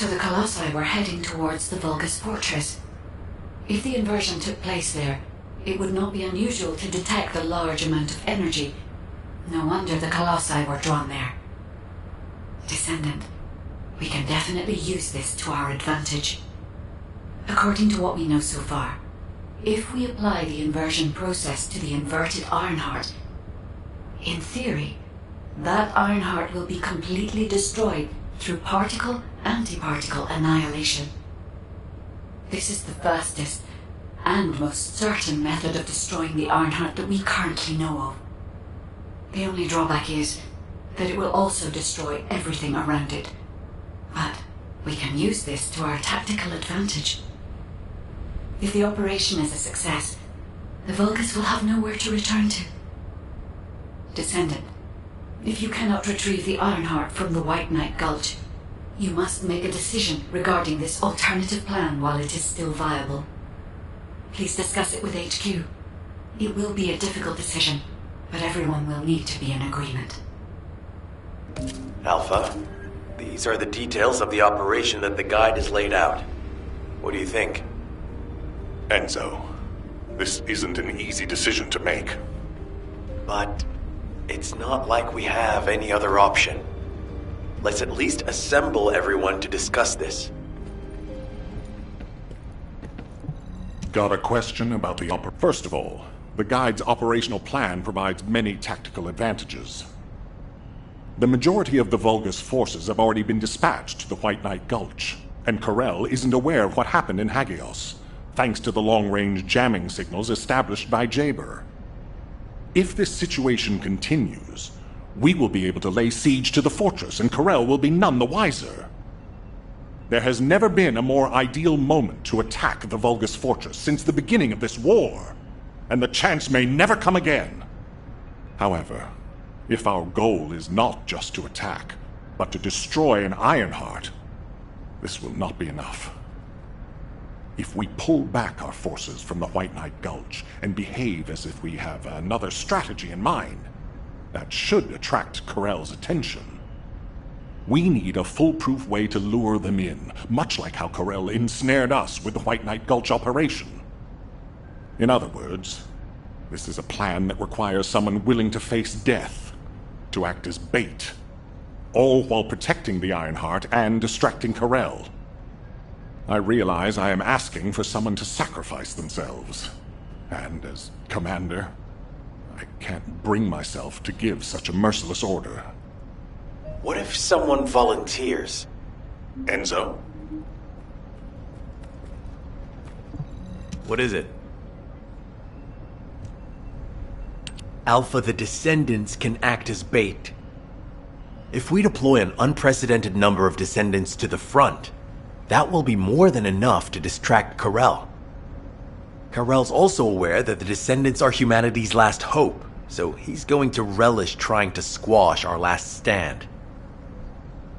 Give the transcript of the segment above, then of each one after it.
So the Colossi were heading towards the Vulgus fortress. If the inversion took place there, it would not be unusual to detect the large amount of energy. No wonder the Colossi were drawn there. Descendant, we can definitely use this to our advantage. According to what we know so far, if we apply the inversion process to the inverted Ironheart, in theory, that Ironheart will be completely destroyed through particle-antiparticle annihilation. This is the fastest and most certain method of destroying the Ironheart that we currently know of. The only drawback is that it will also destroy everything around it. But we can use this to our tactical advantage. If the operation is a success, the Vulgus will have nowhere to return to. Descendant, if you cannot retrieve the Ironheart from the White Knight Gulch, you must make a decision regarding this alternative plan while it is still viable. Please discuss it with HQ. It will be a difficult decision, but everyone will need to be in agreement. Alpha, these are the details of the operation that the guide has laid out. What do you think? Enzo, this isn't an easy decision to make. But it's not like we have any other option. Let's at least assemble everyone to discuss this. Got a question about the First of all, the guide's operational plan provides many tactical advantages. The majority of the Vulgus forces have already been dispatched to the White Knight Gulch, and Corel isn't aware of what happened in Hagios, thanks to the long-range jamming signals established by Jaber. If this situation continues, we will be able to lay siege to the fortress, and Corel will be none the wiser. There has never been a more ideal moment to attack the Vulgus fortress since the beginning of this war, and the chance may never come again. However, if our goal is not just to attack, but to destroy an Ironheart, this will not be enough. If we pull back our forces from the White Knight Gulch and behave as if we have another strategy in mind, that should attract Corel's attention. We need a foolproof way to lure them in, much like how Corel ensnared us with the White Knight Gulch operation. In other words, this is a plan that requires someone willing to face death, to act as bait, all while protecting the Ironheart and distracting Corel. I realize I am asking for someone to sacrifice themselves, and as commander, I can't bring myself to give such a merciless order. What if someone volunteers? Enzo? What is it? Alpha, the Descendants can act as bait. If we deploy an unprecedented number of Descendants to the front, that will be more than enough to distract Corel. Corel's also aware that the Descendants are humanity's last hope, so he's going to relish trying to squash our last stand.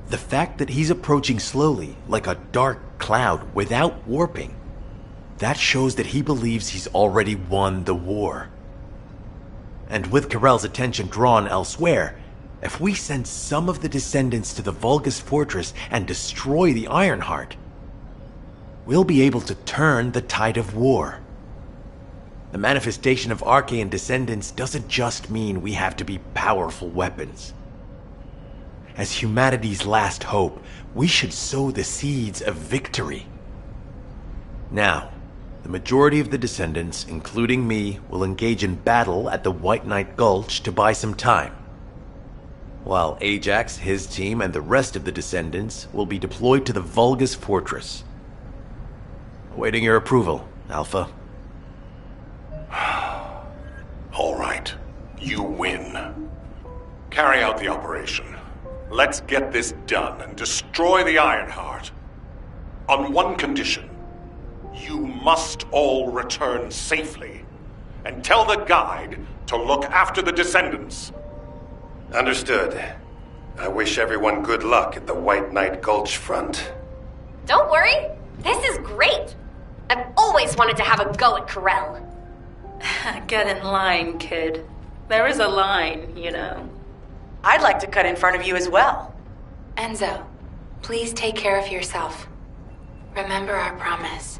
The fact that he's approaching slowly, like a dark cloud without warping, that shows that he believes he's already won the war. And with Corel's attention drawn elsewhere, if we send some of the Descendants to the Vulgus fortress and destroy the Ironheart, we'll be able to turn the tide of war. The manifestation of Archaean Descendants doesn't just mean we have to be powerful weapons. As humanity's last hope, we should sow the seeds of victory. Now, the majority of the Descendants, including me, will engage in battle at the White Knight Gulch to buy some time, while Ajax, his team, and the rest of the Descendants will be deployed to the Vulgus fortress. Awaiting your approval, Alpha. All right, you win. Carry out the operation. Let's get this done and destroy the Ironheart. On one condition. You must all return safely, and tell the guide to look after the Descendants. Understood. I wish everyone good luck at the White Knight Gulch front. Don't worry, this is great. I've always wanted to have a go at Corel. Get in line, kid. There is a line, you know. I'd like to cut in front of you as well. Enzo, Please take care of yourself. Remember our promise.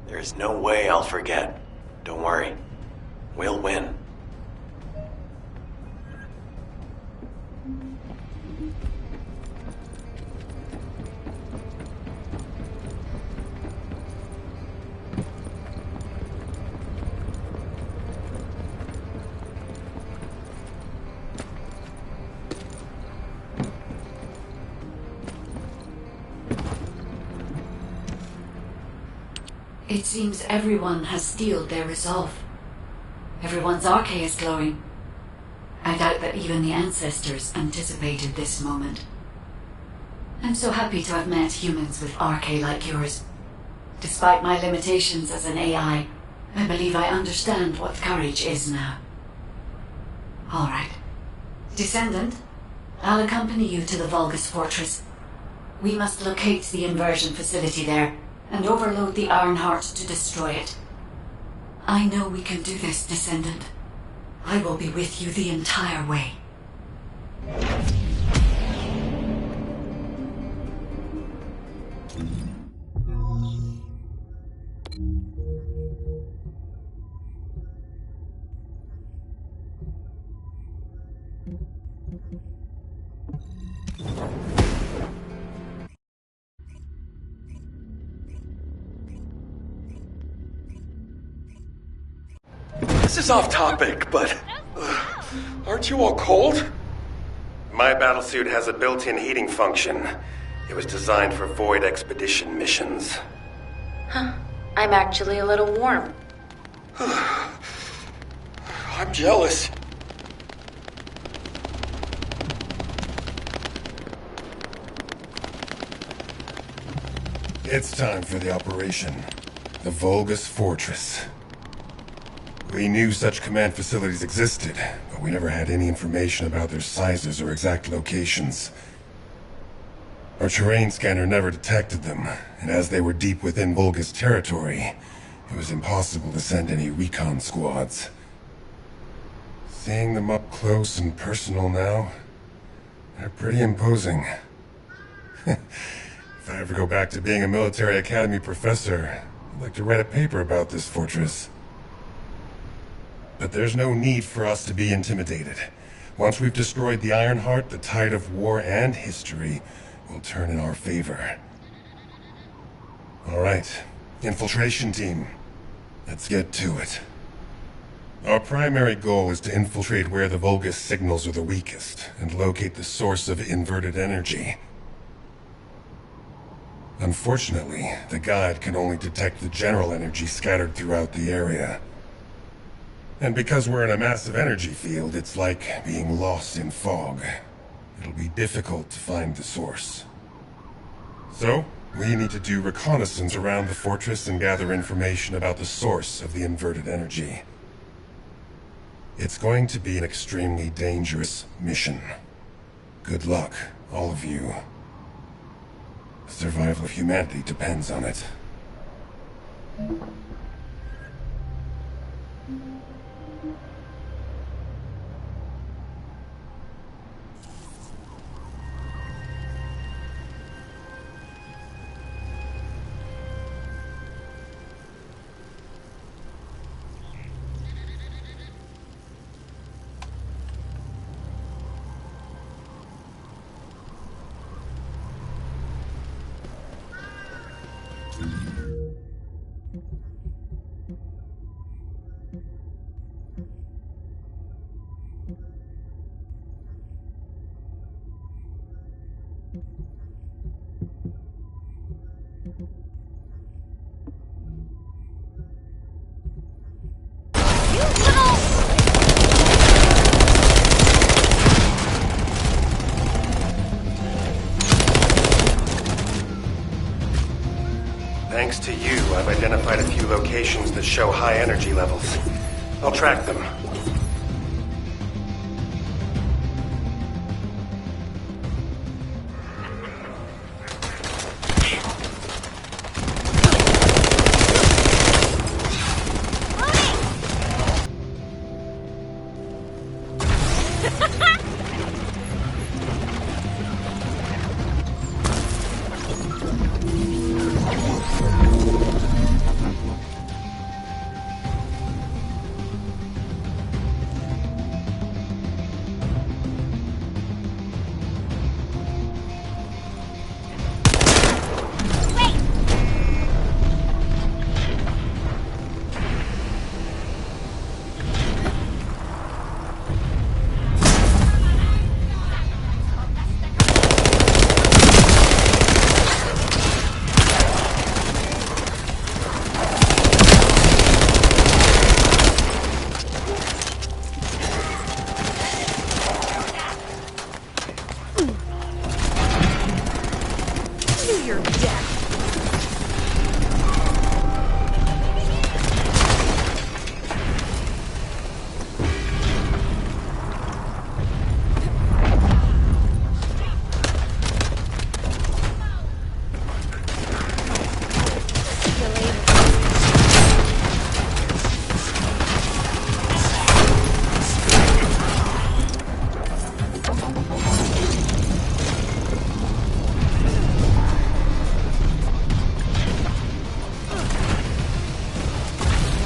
There's no way I'll forget. Don't worry. We'll win. It seems everyone has steeled their resolve. Everyone's arche is glowing. I doubt that even the ancestors anticipated this moment. I'm so happy to have met humans with arche like yours. Despite my limitations as an AI, I believe I understand what courage is now. All right. Descendant, I'll accompany you to the Vulgus Fortress. We must locate the inversion facility there and overload the Ironheart to destroy it. I know we can do this, Descendant. I will be with you the entire way. This is off topic, but aren't you all cold? My battlesuit has a built-in heating function. It was designed for void expedition missions. Huh. I'm actually a little warm. I'm jealous. It's time for the operation. The Vulgus Fortress. We knew such command facilities existed, but we never had any information about their sizes or exact locations. Our terrain scanner never detected them, and as they were deep within Vulgus territory, it was impossible to send any recon squads. Seeing them up close and personal now, they're pretty imposing. If I ever go back to being a military academy professor, I'd like to write a paper about this fortress. But there's no need for us to be intimidated. Once we've destroyed the Ironheart, the tide of war and history will turn in our favor. All right, infiltration team. Let's get to it. Our primary goal is to infiltrate where the Vulgus signals are the weakest and locate the source of inverted energy. Unfortunately, the guide can only detect the general energy scattered throughout the area. And because we're in a massive energy field, it's like being lost in fog. It'll be difficult to find the source. So, we need to do reconnaissance around the fortress and gather information about the source of the inverted energy. It's going to be an extremely dangerous mission. Good luck, all of you. The survival of humanity depends on it. Thanks to you, I've identified a few locations that show high energy levels. I'll track them.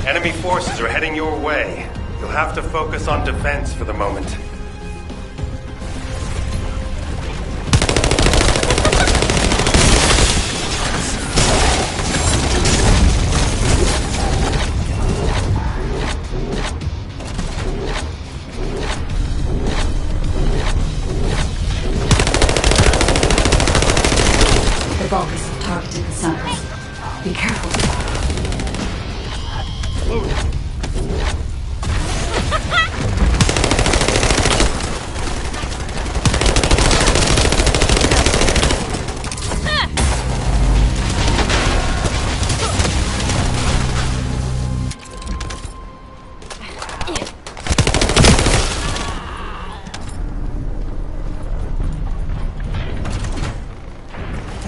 Enemy forces are heading your way. You'll have to focus on defense for the moment. The Vulgus have targeted the samples. Be careful.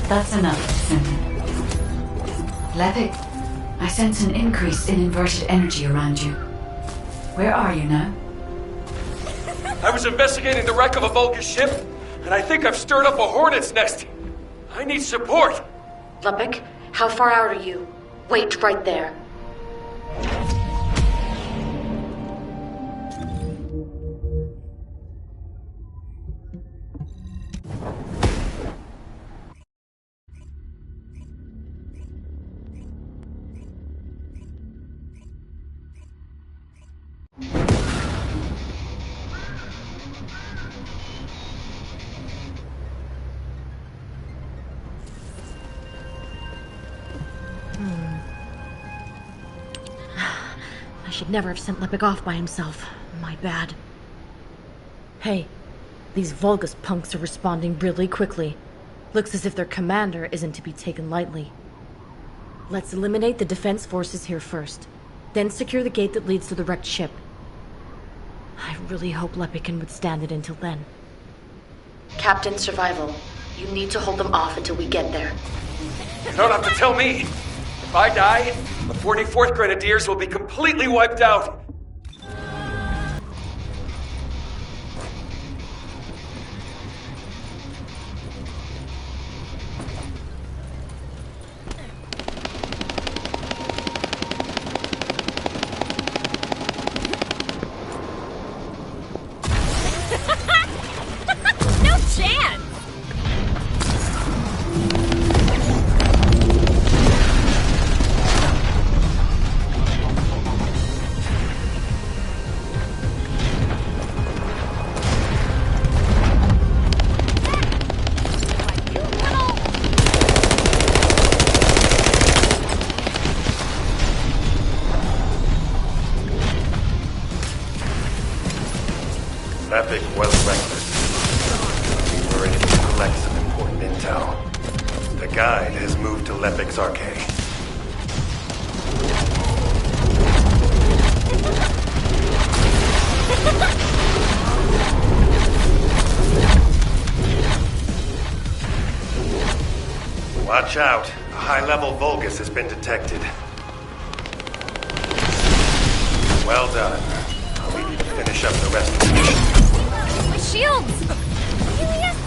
That's enough, descendant. Lepic, I sense an increase in inverted energy around you. Where are you now? I was investigating the wreck of a Vulgus ship, and I think I've stirred up a hornet's nest. I need support. Lepic, how far out are you? Wait right there. I should never have sent Lepic off by himself. My bad. Hey, these Vulgus punks are responding really quickly. Looks as if their commander isn't to be taken lightly. Let's eliminate the defense forces here first, then secure the gate that leads to the wrecked ship. I really hope Lepic can withstand it until then. Captain Survival, you need to hold them off until we get there. You don't have to tell me. If I die, the 44th Grenadiers will be completely wiped out. No chance! Lepic was reckless. We were able to collect some important intel. The guide has moved to Lepic's arcade. Watch out. A high-level Vulgus has been detected. Well done. I'll leave you to finish up the rest of the mission. My shields! Julius!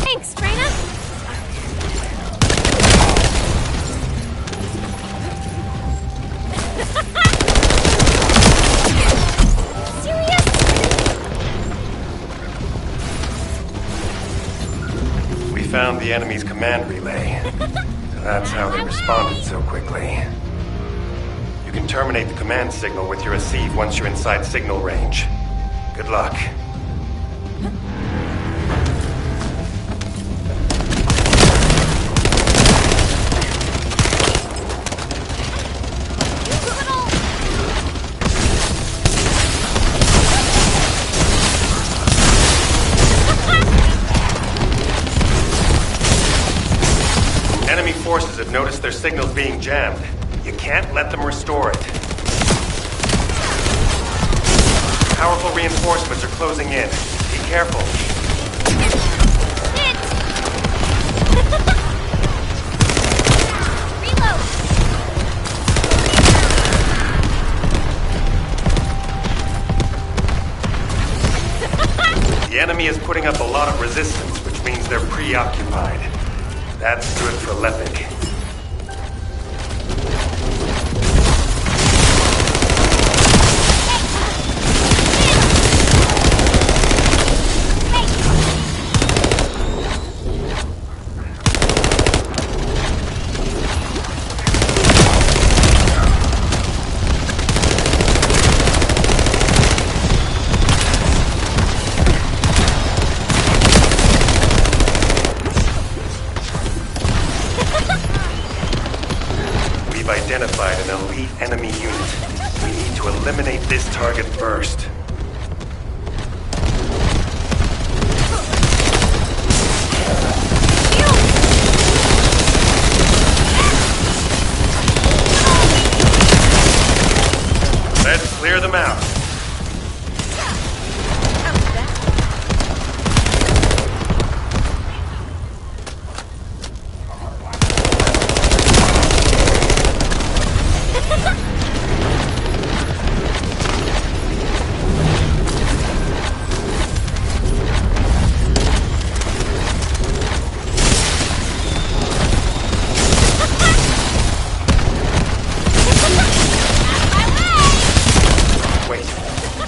Thanks, Freyna! We found the enemy's command relay. That's how they responded so quickly. You can terminate the command signal with your receive once you're inside signal range. Good luck. Enemy forces have noticed their signals being jammed. You can't let them restore it. Powerful reinforcements are closing in. Be careful. Reload! The enemy is putting up a lot of resistance, which means they're preoccupied. That's good for Lepik. Identified an elite enemy unit. We need to eliminate this target first. Let's clear them out.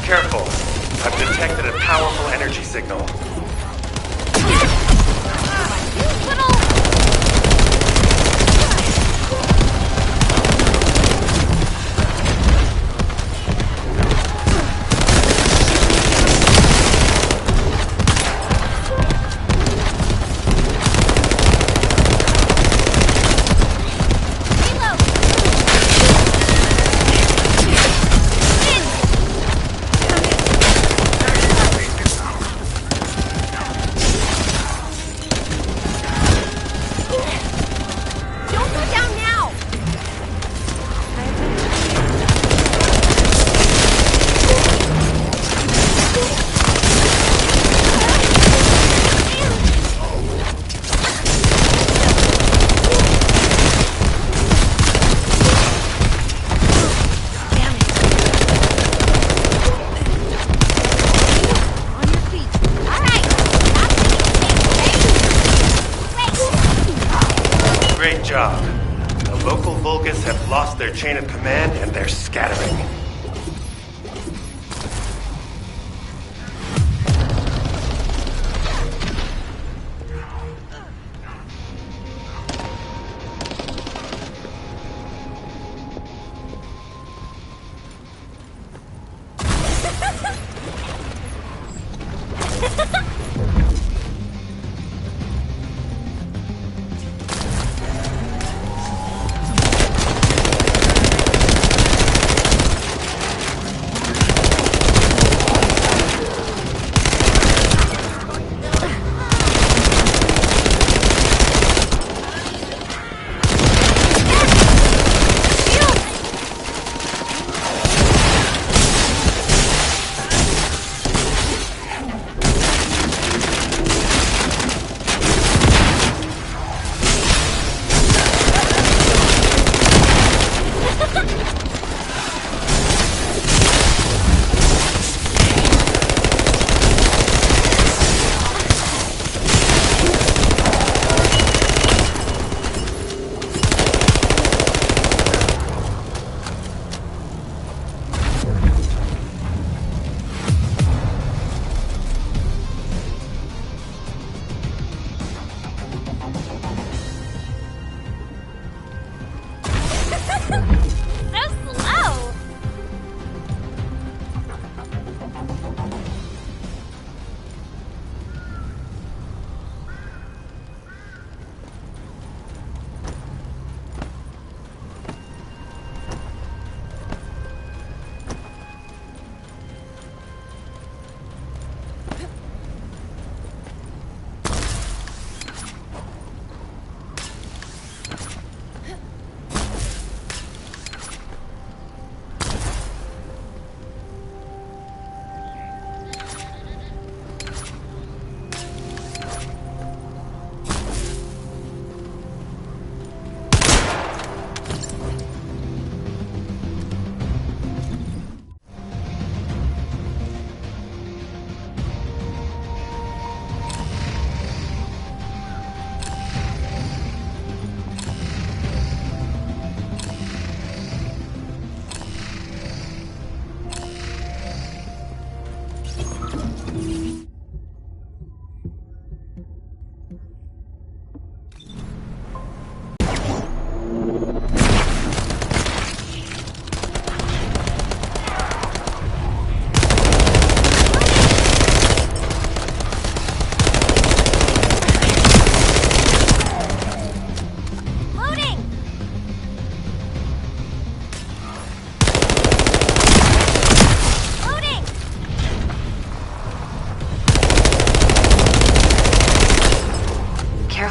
Careful. I've detected a powerful energy signal. Great job. The local Vulgus have lost their chain of command and they're scattering.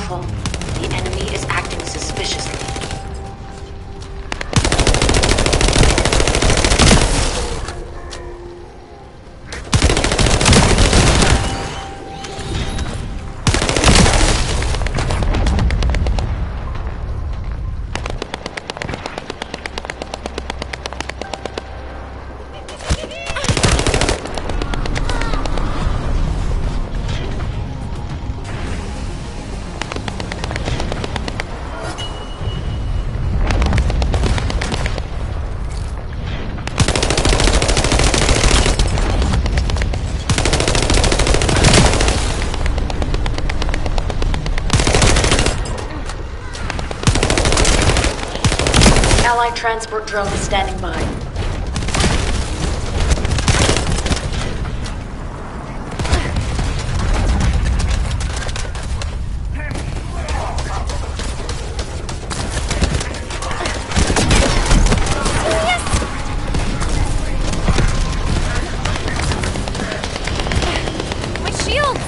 careful. The enemy is acting suspiciously. Allied transport drone is standing by. My shields!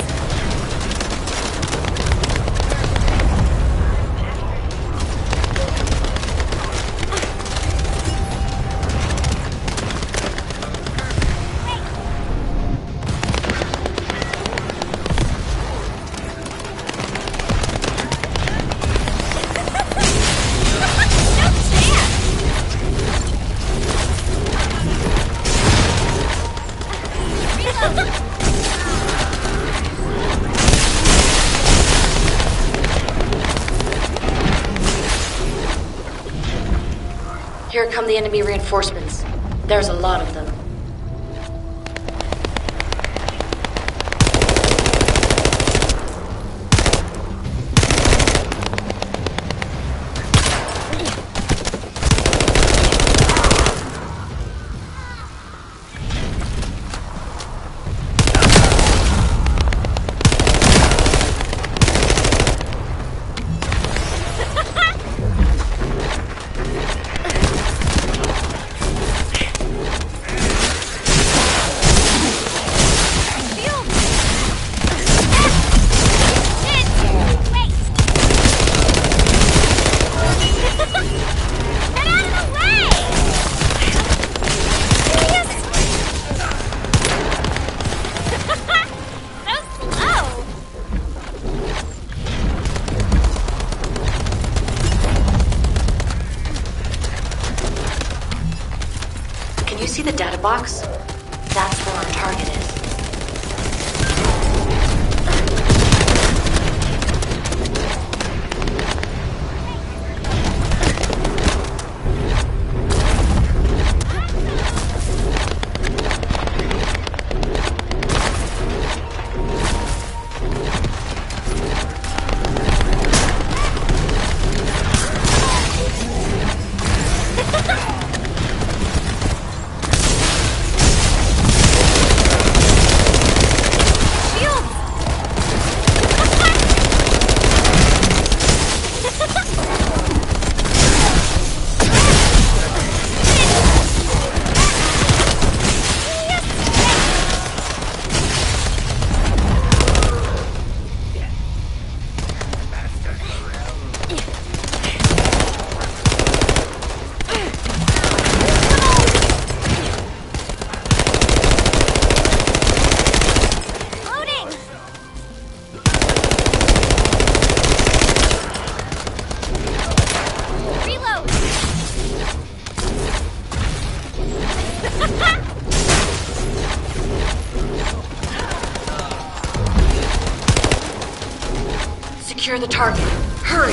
Here come the enemy reinforcements. There's a lot of them. You see the data box? That's where our target is. Secure the target. Hurry!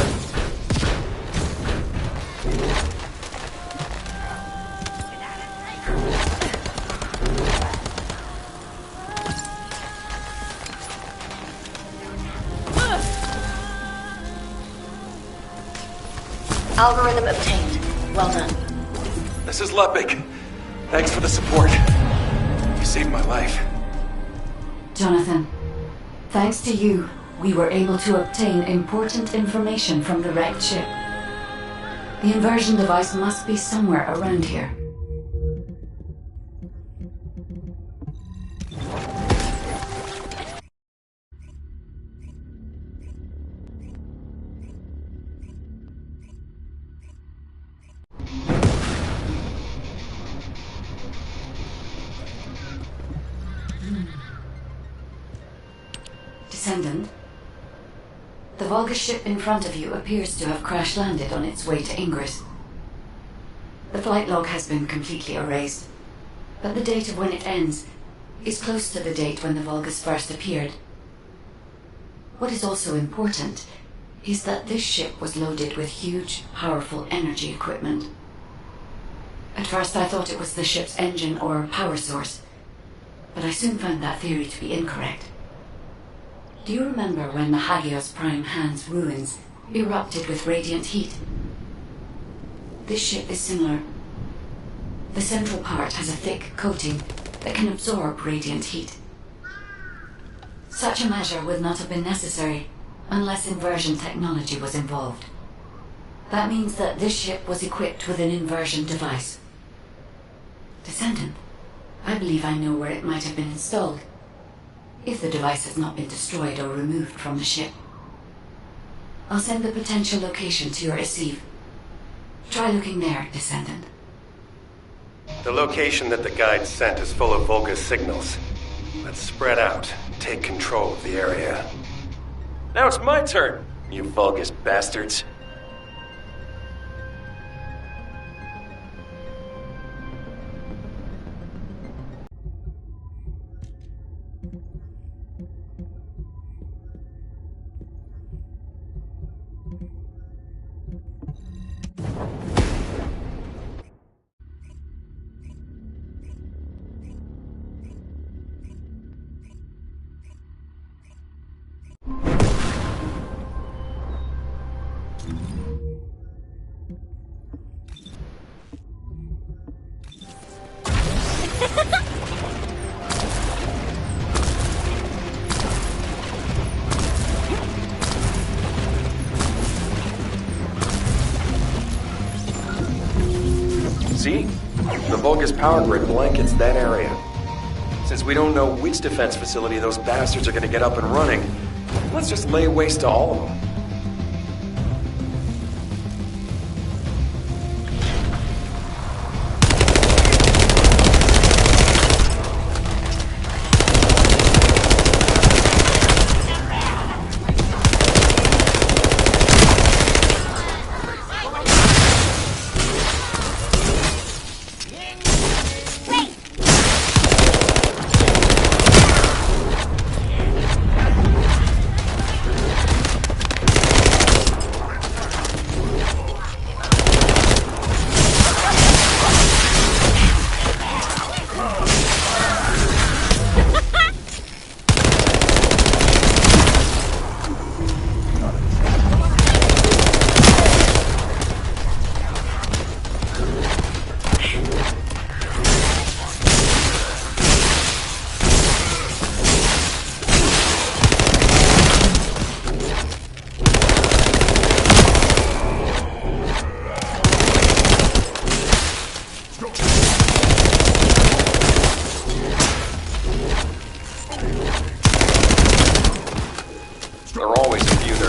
Algorithm obtained. Well done. This is Lepik. Thanks for the support. You saved my life. Jonathan, thanks to you, we were able to obtain important information from the wrecked ship. The inversion device must be somewhere around here. Descendant, the Vulgus ship in front of you appears to have crash-landed on its way to Ingress. The flight log has been completely erased, but the date of when it ends is close to the date when the Vulgus first appeared. What is also important is that this ship was loaded with huge, powerful energy equipment. At first I thought it was the ship's engine or power source, but I soon found that theory to be incorrect. Do you remember when the Hagios Prime Hand's ruins erupted with radiant heat? This ship is similar. The central part has a thick coating that can absorb radiant heat. Such a measure would not have been necessary unless inversion technology was involved. That means that this ship was equipped with an inversion device. Descendant, I believe I know where it might have been installed, if the device has not been destroyed or removed from the ship. I'll send the potential location to your receive. Try looking there, Descendant. The location that the guide sent is full of Vulgus signals. Let's spread out, take control of the area. Now it's my turn, you Vulgus bastards. See? The Vulgus power grid blankets that area. Since we don't know which defense facility those bastards are gonna get up and running, let's just lay waste to all of them.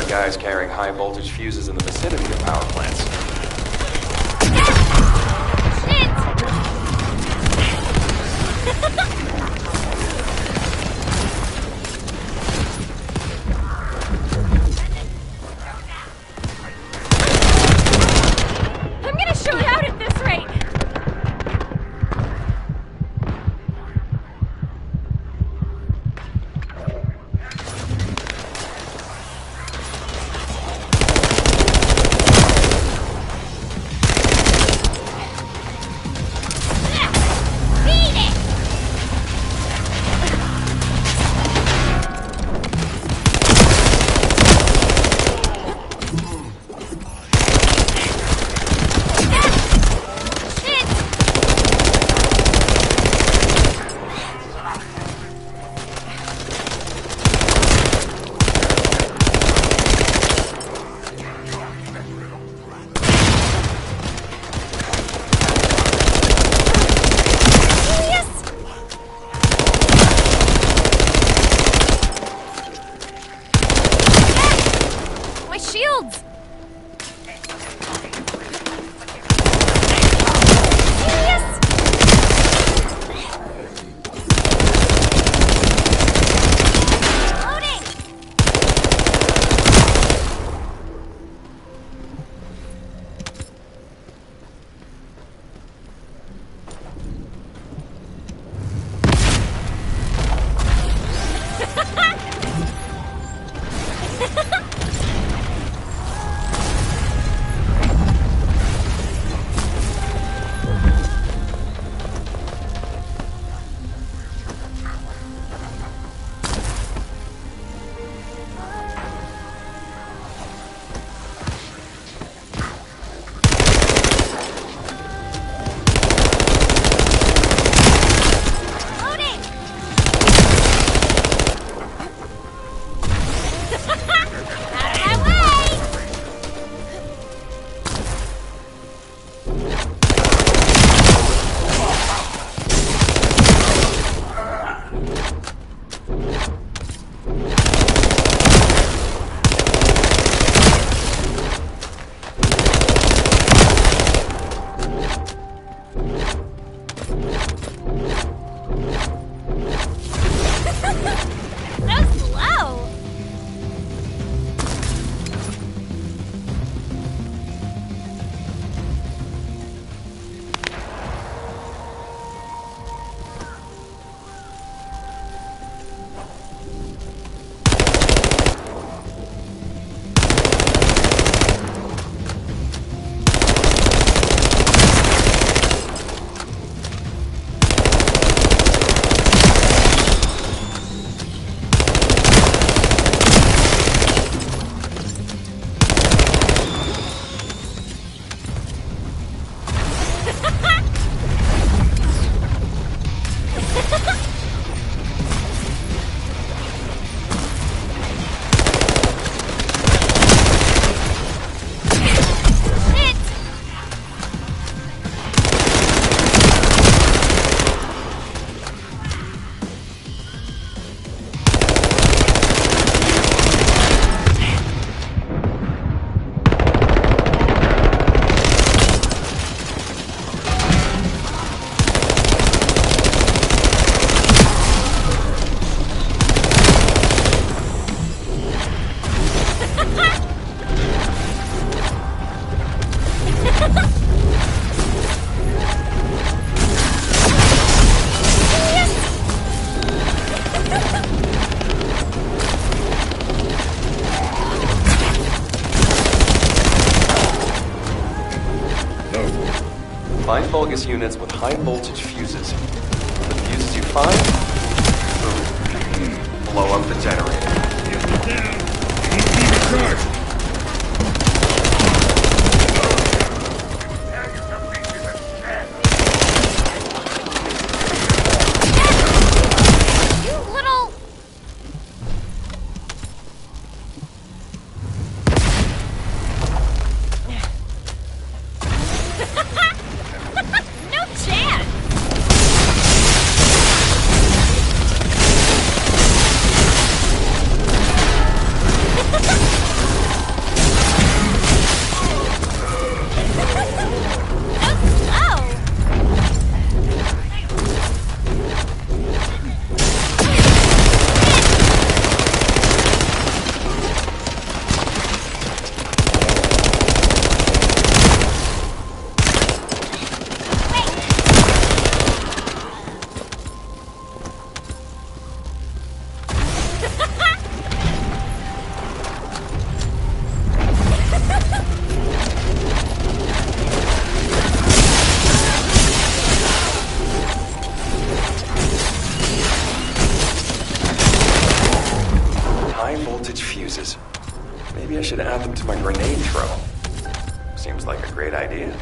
Guys carrying high voltage fuses in the vicinity of power plants. I'm gonna shoot out at this rate! Vulgus units with high voltage fuses. The fuses you find, boom, blow up the generator. Get down! EMP recharged! Maybe I should add them to my grenade throw. Seems like a great idea.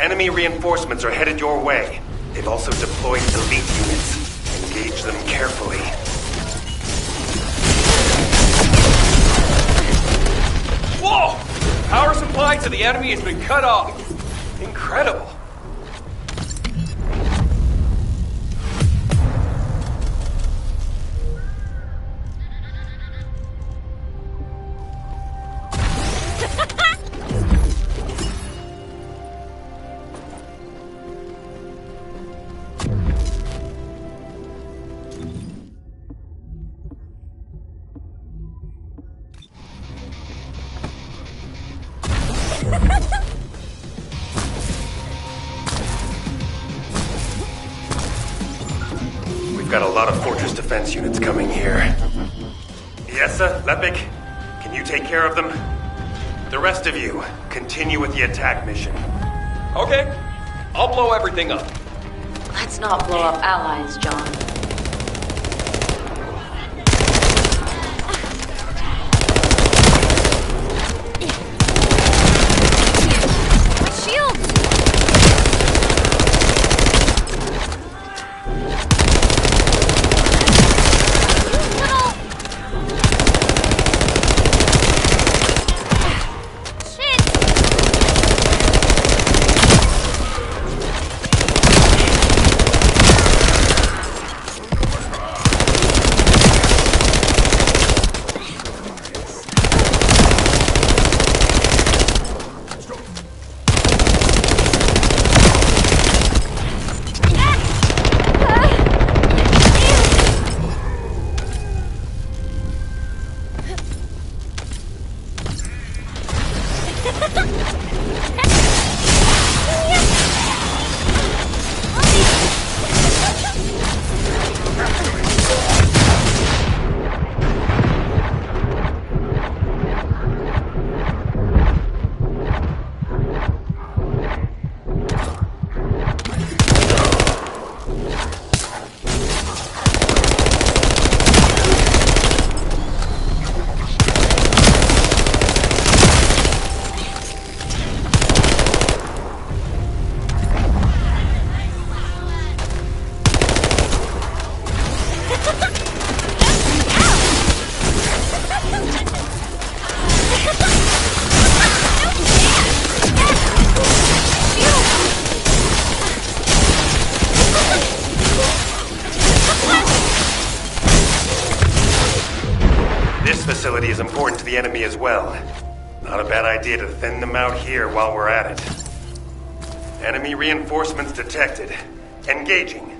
Enemy reinforcements are headed your way. They've also deployed elite units. Engage them carefully. Whoa! Power supply to the enemy has been cut off. Incredible. We've got a lot of fortress defense units coming here. Yessa, Lepik, can you take care of them? The rest of you, continue with the attack mission. Okay, I'll blow everything up. Let's not blow up allies, John. This facility is important to the enemy as well. Not a bad idea to thin them out here while we're at it. Enemy reinforcements detected. Engaging.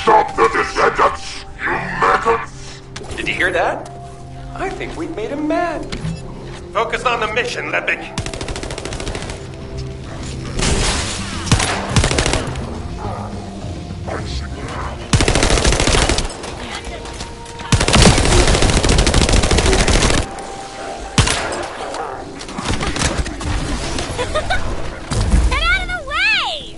Stop the descendants, you maggots! Did you hear that? I think we made him mad. Focus on the mission, Lepik. Get out of the way!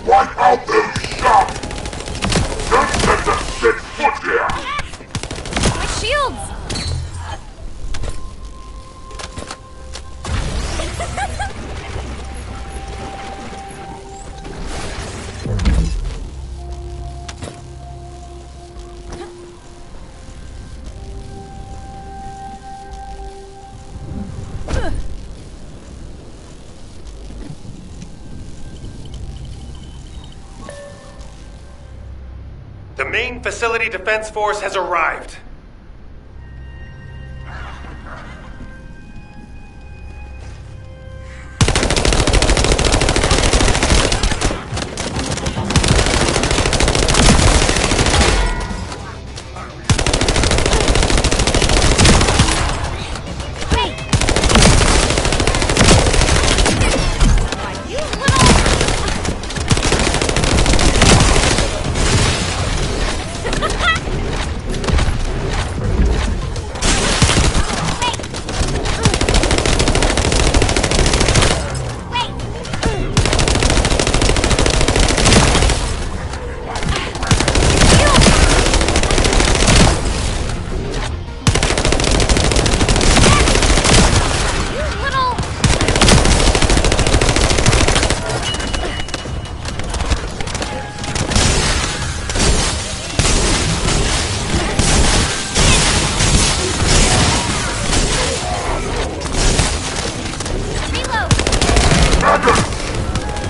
Wipe out them shop! Don't let them set foot here! My shields! The main facility defense force has arrived.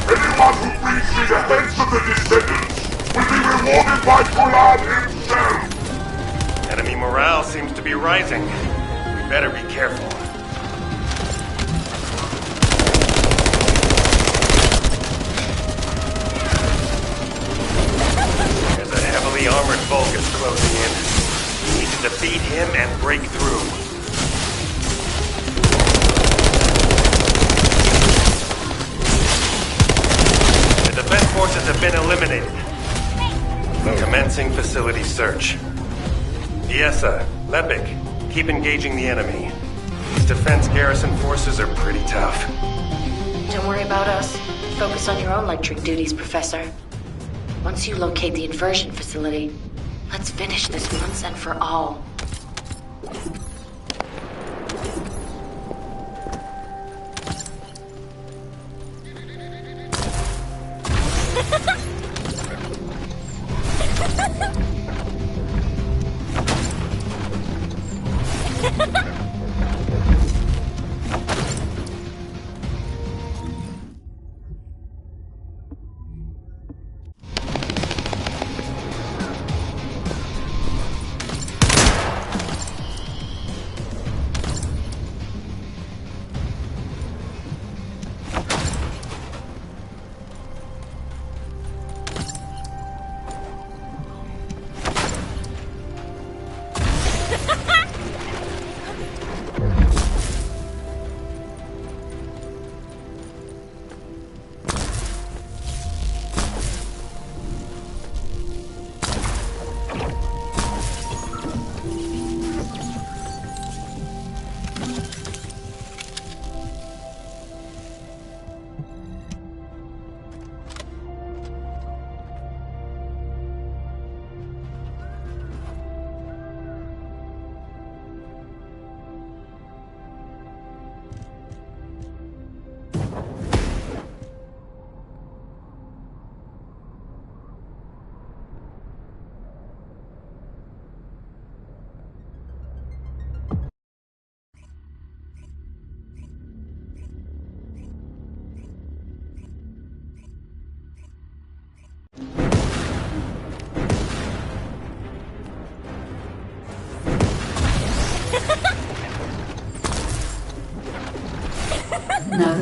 Anyone who brings me the heads of the descendants will be rewarded by Kulad himself! Enemy morale seems to be rising. We better be careful. There's a heavily armored Vulgus closing in. We need to defeat him and break through. The defense forces have been eliminated. Commencing facility search. Fiesa, Lepik, keep engaging the enemy. These defense garrison forces are pretty tough. Don't worry about us. Focus on your own electric duties, Professor. Once you locate the inversion facility, let's finish this once and for all.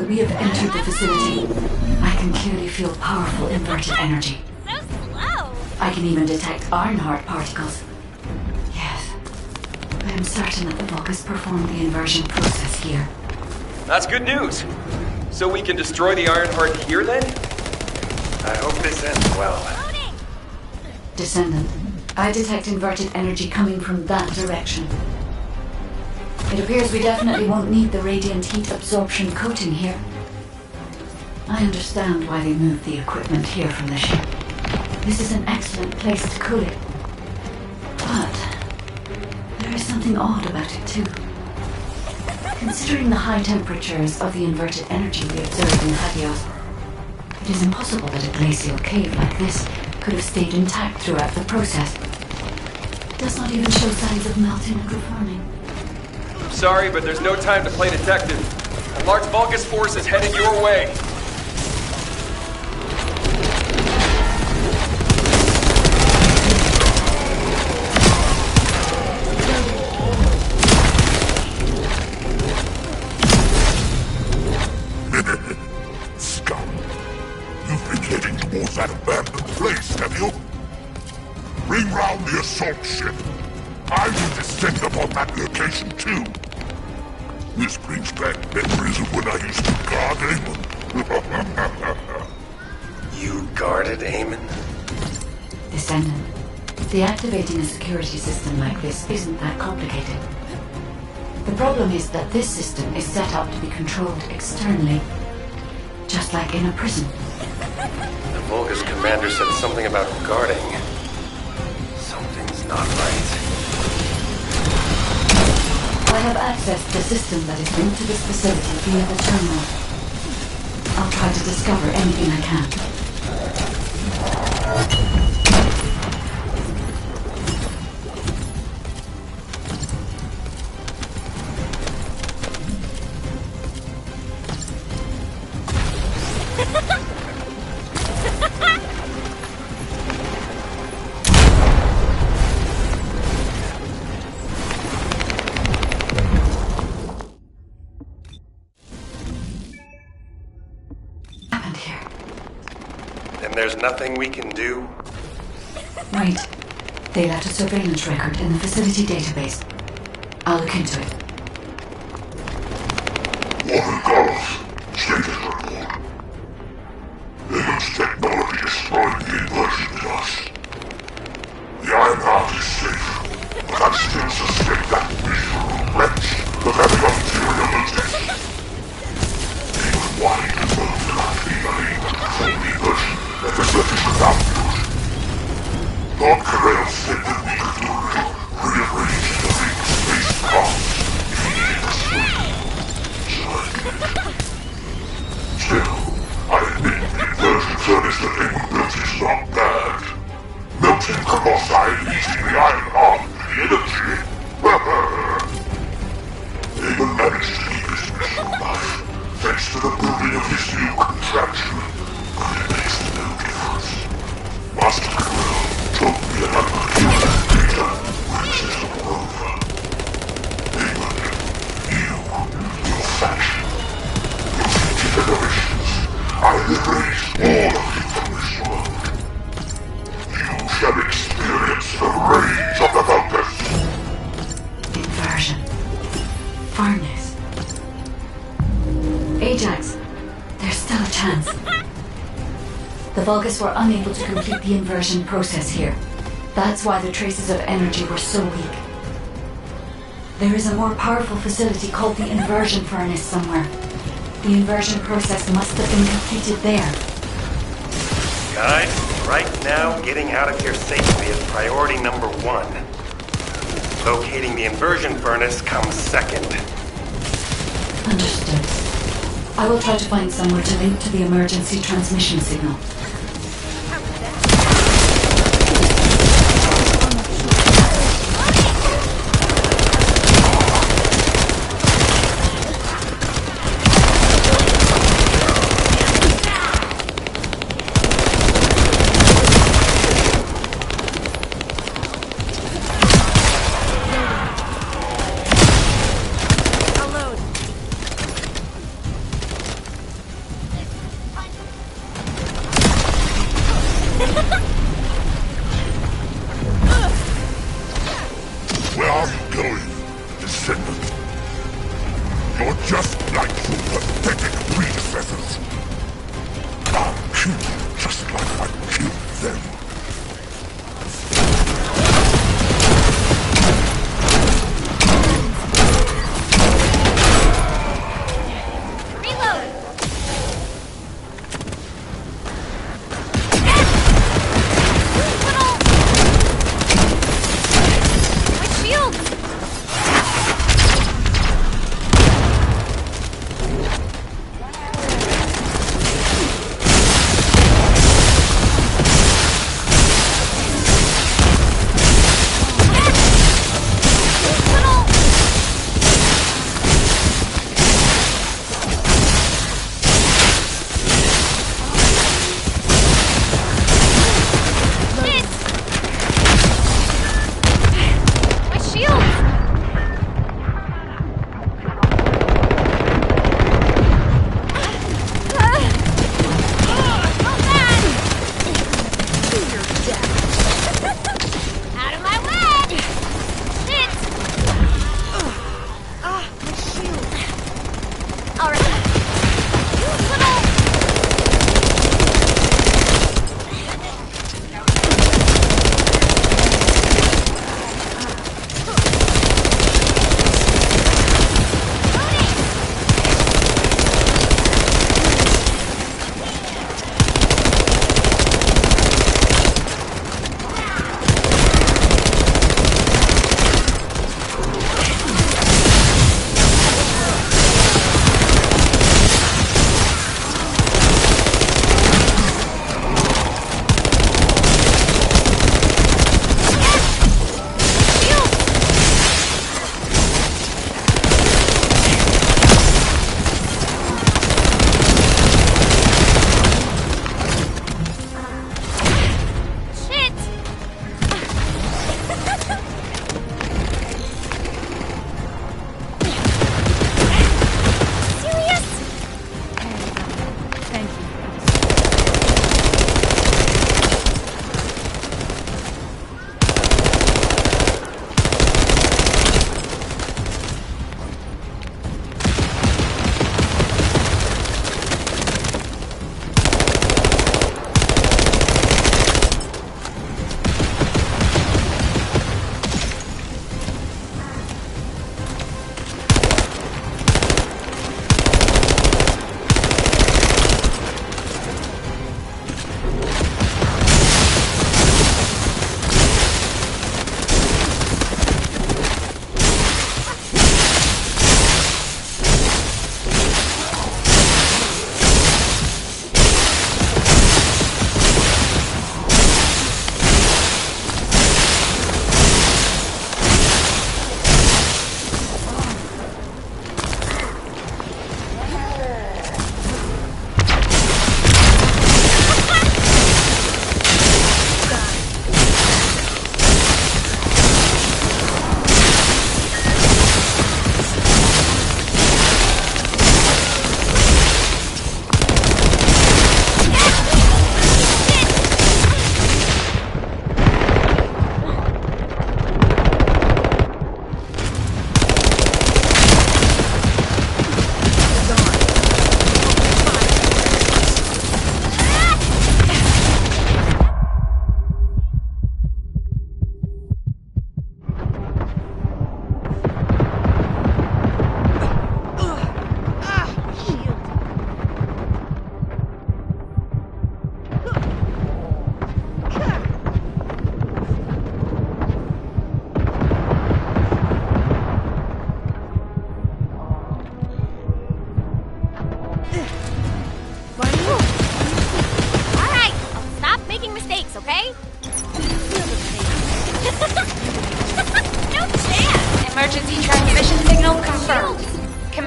that we have entered the facility, I can clearly feel powerful inverted energy. So slow. I can even detect Ironheart particles. Yes. I am certain that the Vulgus performed the inversion process here. That's good news. So we can destroy the Ironheart here then? I hope this ends well. Descendant, I detect inverted energy coming from that direction. It appears we definitely won't need the radiant heat absorption coating here. I understand why they moved the equipment here from the ship. This is an excellent place to cool it. But there is something odd about it too. Considering the high temperatures of the inverted energy we observed in Hagios, it is impossible that a glacial cave like this could have stayed intact throughout the process. It does not even show signs of melting and reforming. Sorry, but there's no time to play detective. A large Vulgus force is headed your way. Scum. You've been heading towards that abandoned place, have you? Bring round the assault ship. I will descend upon that location too. This brings back memories of when I used to guard Amon. You guarded Amon? Descendant, deactivating a security system like this isn't that complicated. The problem is that this system is set up to be controlled externally, just like in a prison. The Vulgus commander said something about guarding. Something's not right. I have accessed the system that is linked to this facility via the terminal. I'll try to discover anything I can. There's nothing we can do? Wait. They left a surveillance record in the facility database. I'll look into it. Warren Gulf, status report. Amon's technology destroyed the inversion in us. The Ironheart is safe, but I still suspect that miserable wretch of having ulterior motives. Even why he developed our feeling for the inversion that the surface without use. Lord Carell said that we could do it, rearrange the big space parts if he needed us to. So I did. Still, I admit the inversion furnace that Amon built is not bad. Melting colossi and eating the Ironheart with the energy. Amon managed to keep his mission alive, thanks to the building of his new contraption. But it makes no difference. Master Carell told me that I could use that data when the system were over. Amon, your faction, your future generations, I erase all of you from this world. You shall experience the rage of the Vulgus. Inversion. Furnace. Ajax, there's still a chance. The Vulgus were unable to complete the inversion process here. That's why the traces of energy were so weak. There is a more powerful facility called the inversion furnace somewhere. The inversion process must have been completed there. Guys, right now, getting out of here safely is priority number 1. Locating the inversion furnace comes second. Understood. I will try to find somewhere to link to the emergency transmission signal.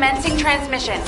Commencing transmission.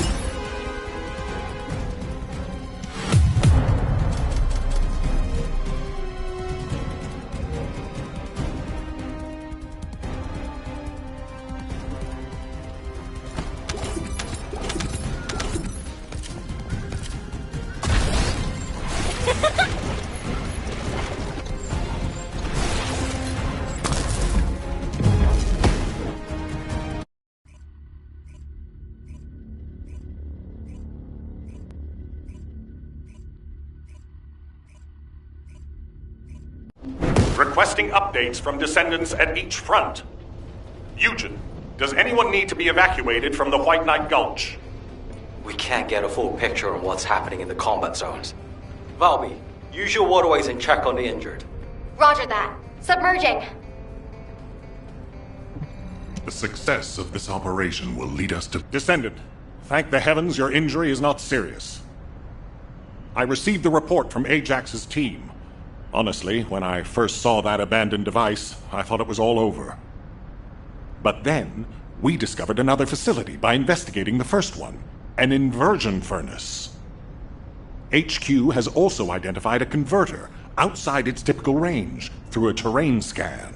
Requesting updates from descendants at each front. Eugen, does anyone need to be evacuated from the White Knight Gulch? We can't get a full picture of what's happening in the combat zones. Valby, use your waterways and check on the injured. Roger that. Submerging. The success of this operation will lead us to... Descendant, thank the heavens your injury is not serious. I received the report from Ajax's team. Honestly, when I first saw that abandoned device, I thought it was all over. But then, we discovered another facility by investigating the first one, an inversion furnace. HQ has also identified a converter outside its typical range through a terrain scan.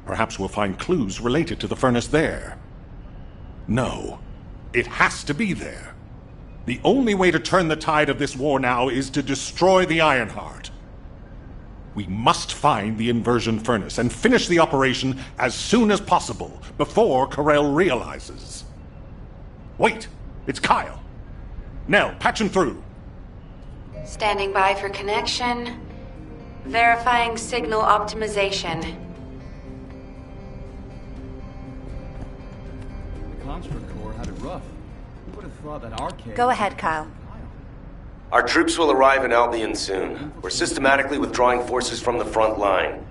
Perhaps we'll find clues related to the furnace there. No, it has to be there. The only way to turn the tide of this war now is to destroy the Ironheart. We must find the inversion furnace and finish the operation as soon as possible, before Corell realizes. Wait, it's Kyle. Nell, patch him through. Standing by for connection. Verifying signal optimization. The Construct Corps had it rough. Who would have thought that arcade... Go ahead, Kyle. Our troops will arrive in Albion soon. We're systematically withdrawing forces from the front line.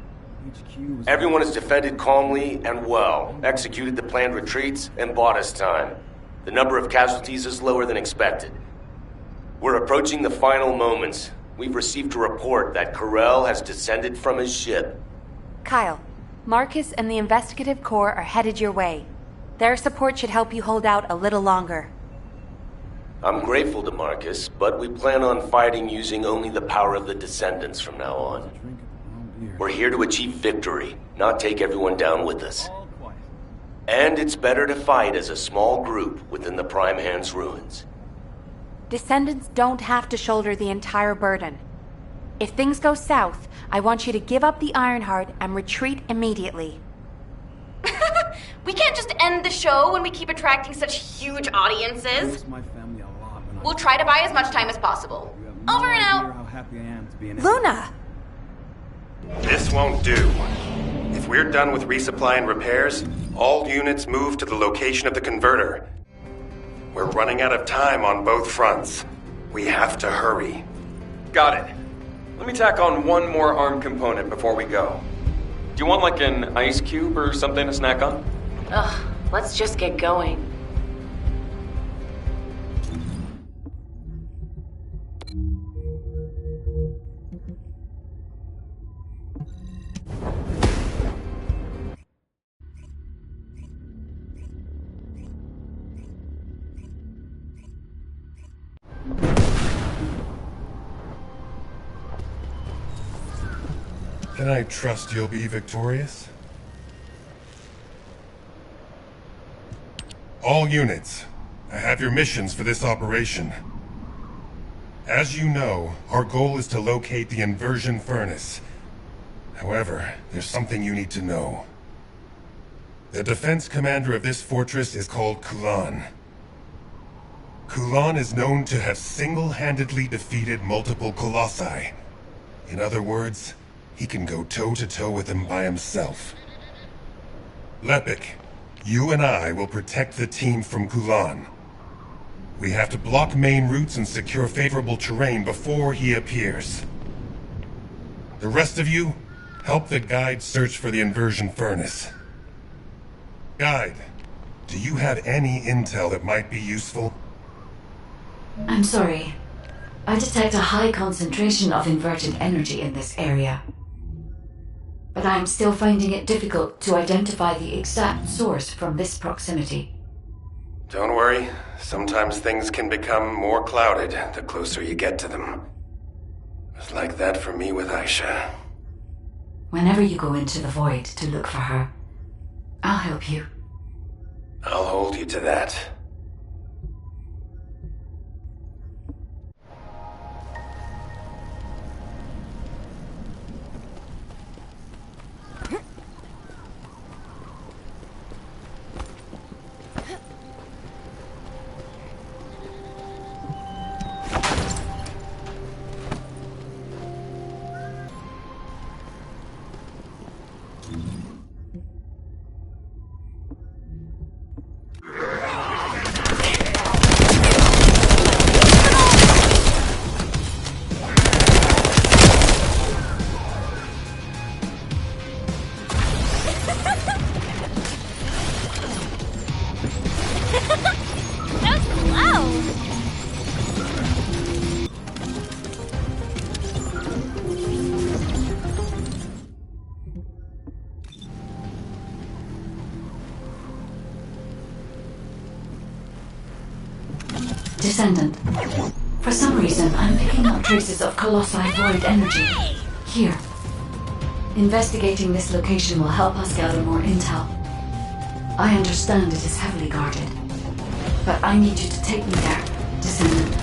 Everyone has defended calmly and well, executed the planned retreats, and bought us time. The number of casualties is lower than expected. We're approaching the final moments. We've received a report that Corell has descended from his ship. Kyle, Marcus and the Investigative Corps are headed your way. Their support should help you hold out a little longer. I'm grateful to Marcus, but we plan on fighting using only the power of the Descendants from now on. We're here to achieve victory, not take everyone down with us. And it's better to fight as a small group within the Prime Hand's ruins. Descendants don't have to shoulder the entire burden. If things go south, I want you to give up the Ironheart and retreat immediately. We can't just end the show when we keep attracting such huge audiences. We'll try to buy as much time as possible. Over and out. How happy I am to be in Luna! This won't do. If we're done with resupply and repairs, all units move to the location of the converter. We're running out of time on both fronts. We have to hurry. Got it. Let me tack on one more arm component before we go. Do you want like an ice cube or something to snack on? Ugh, let's just get going. Can I trust you'll be victorious? All units, I have your missions for this operation. As you know, our goal is to locate the inversion furnace. However, there's something you need to know. The defense commander of this fortress is called Kulan. Kulan is known to have single-handedly defeated multiple colossi. In other words, he can go toe-to-toe with them by himself. Lepik, you and I will protect the team from Kulan. We have to block main routes and secure favorable terrain before he appears. The rest of you, help the guide search for the inversion furnace. Guide, do you have any intel that might be useful? I'm sorry. I detect a high concentration of inverted energy in this area. But I'm still finding it difficult to identify the exact source from this proximity. Don't worry. Sometimes things can become more clouded the closer you get to them. It was like that for me with Aisha. Whenever you go into the void to look for her, I'll help you. I'll hold you to that. Descendant. For some reason, I'm picking up traces of Colossi void energy. Here. Investigating this location will help us gather more intel. I understand it is heavily guarded, but I need you to take me there, Descendant.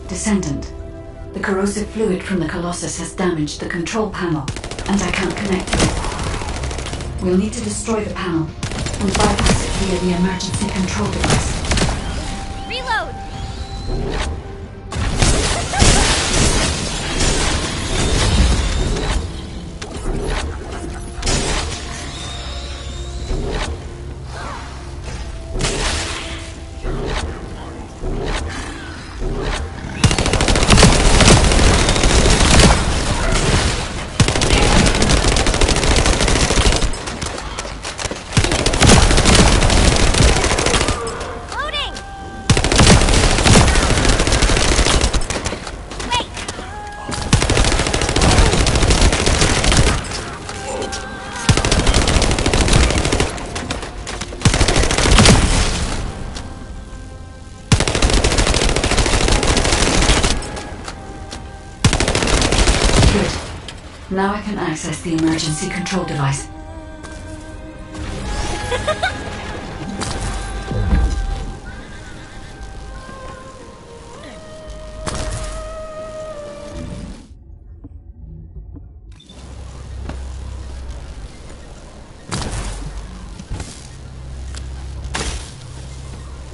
Descendant. The corrosive fluid from the Colossus has damaged the control panel, and I can't connect to it. We'll need to destroy the panel and bypass it via the emergency control device. Reload! Now I can access the emergency control device.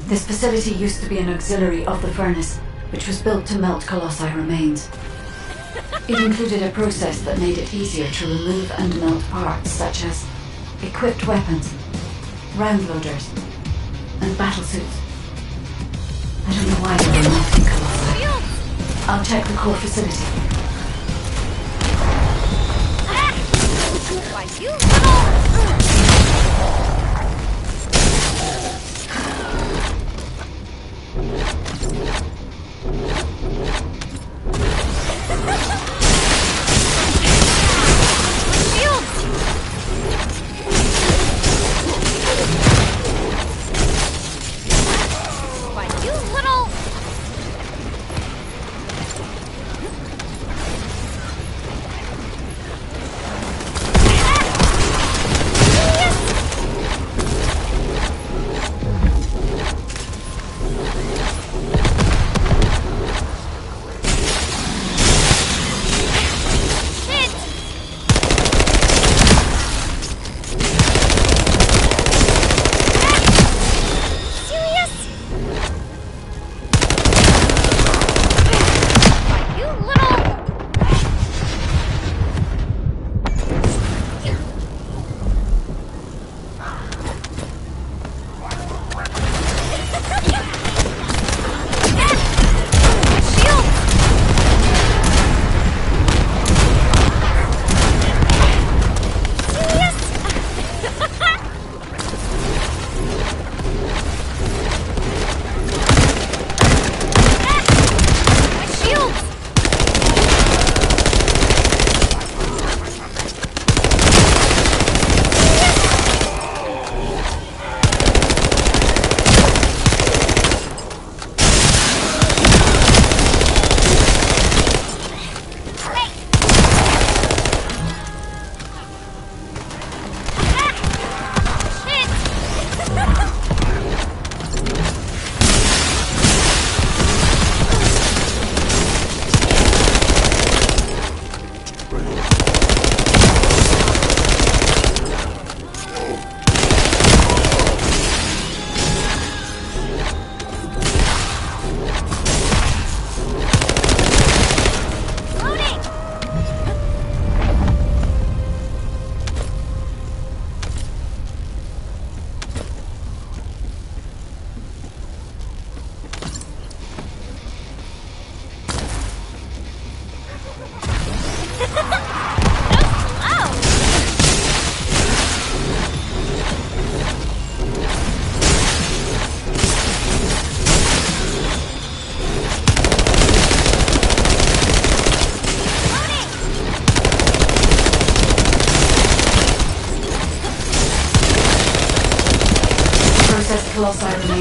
This facility used to be an auxiliary of the furnace, which was built to melt Colossi remains. It included a process that made it easier to remove and melt parts such as equipped weapons, round loaders, and battle suits. I don't know why they were melting Colossi. I'll check the core facility. Why, you little...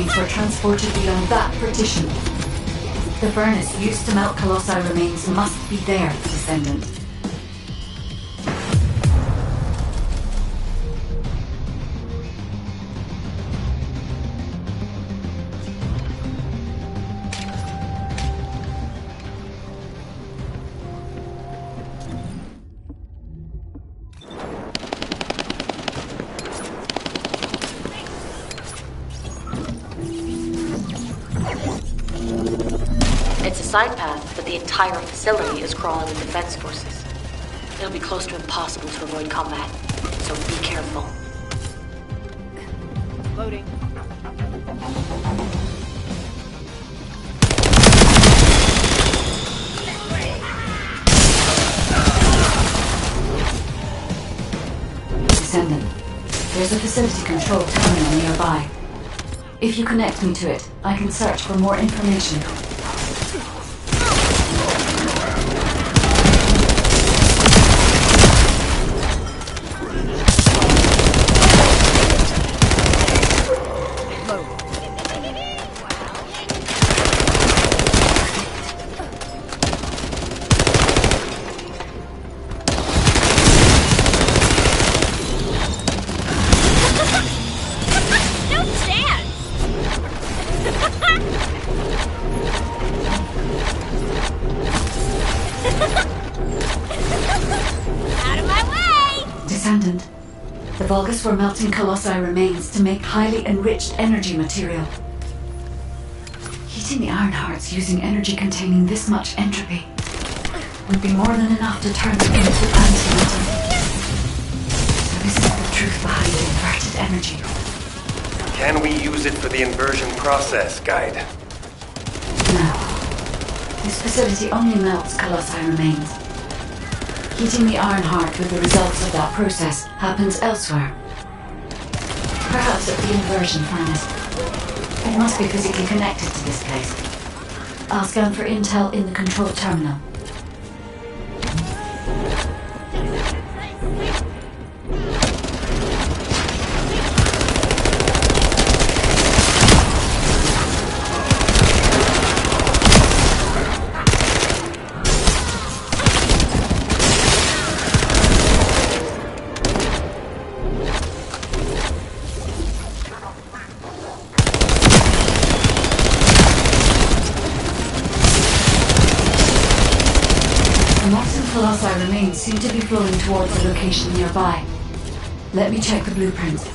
remains were transported beyond that partition. The furnace used to melt Colossi remains must be there, Descendant. It's a side path, but the entire facility is crawling with defense forces. It'll be close to impossible to avoid combat, so be careful. Loading. Descendant, there's a facility control terminal nearby. If you connect me to it, I can search for more information. Descendant, the Vulgus were melting Colossi remains to make highly enriched energy material. Heating the iron hearts using energy containing this much entropy would be more than enough to turn them into antimatter. So this is the truth behind inverted energy. Can we use it for the inversion process, Guide? No. This facility only melts Colossi remains. Heating the iron heart with the results of that process happens elsewhere. Perhaps at the inversion furnace. It must be physically connected to this place. I'll scan for intel in the control terminal. Colossi remains seem to be flowing towards a location nearby. Let me check the blueprint.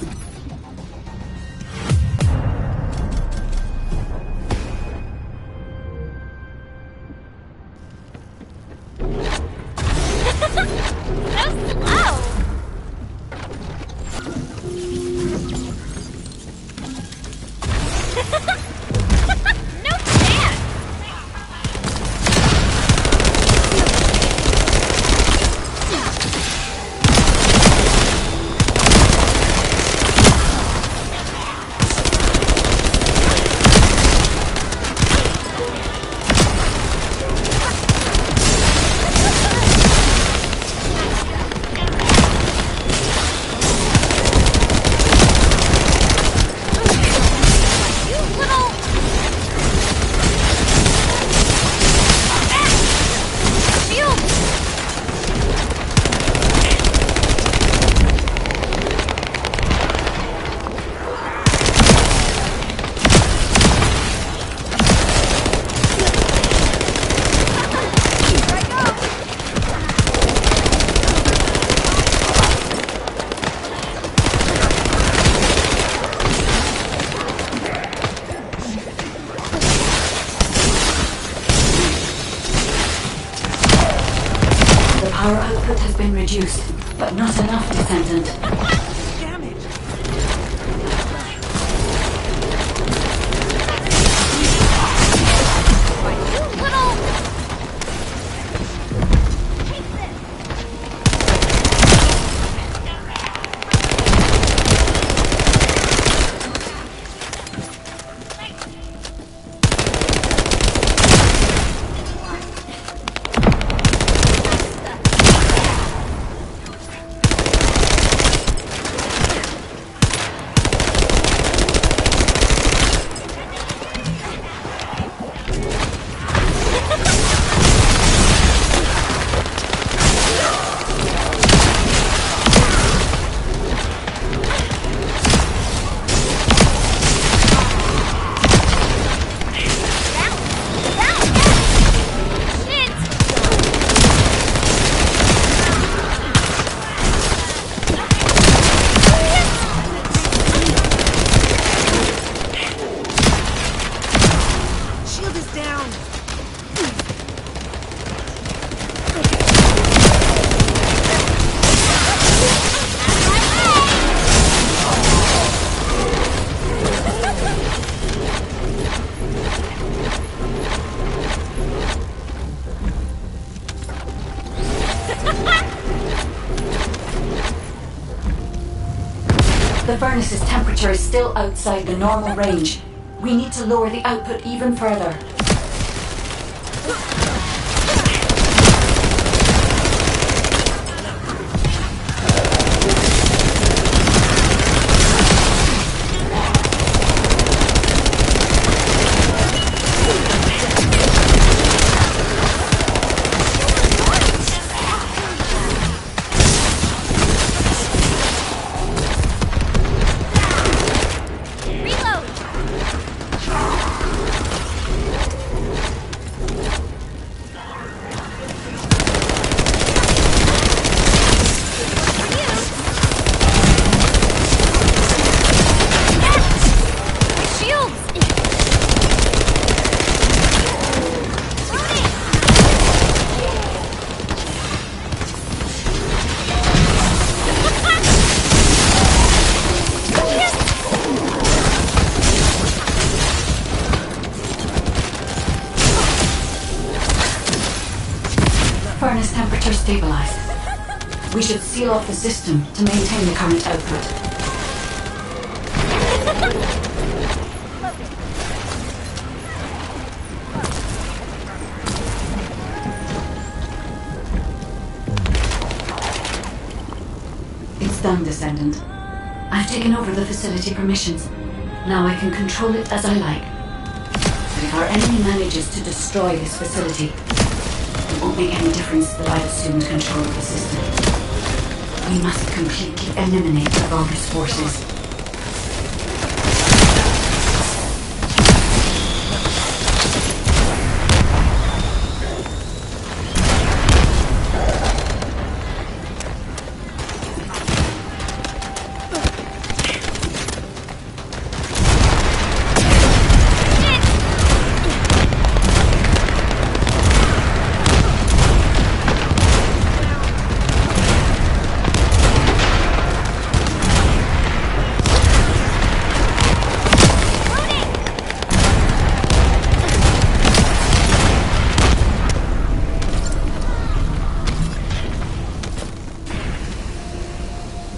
Our output has been reduced, but not enough, Descendant. The furnace's temperature is still outside the normal range. We need to lower the output even further. Furnace temperature stabilized. We should seal off the system to maintain the current output. It's done, Descendant. I've taken over the facility permissions. Now I can control it as I like. But if our enemy manages to destroy this facility, it won't make any difference that I've assumed control of the system. We must completely eliminate the Vulgus forces.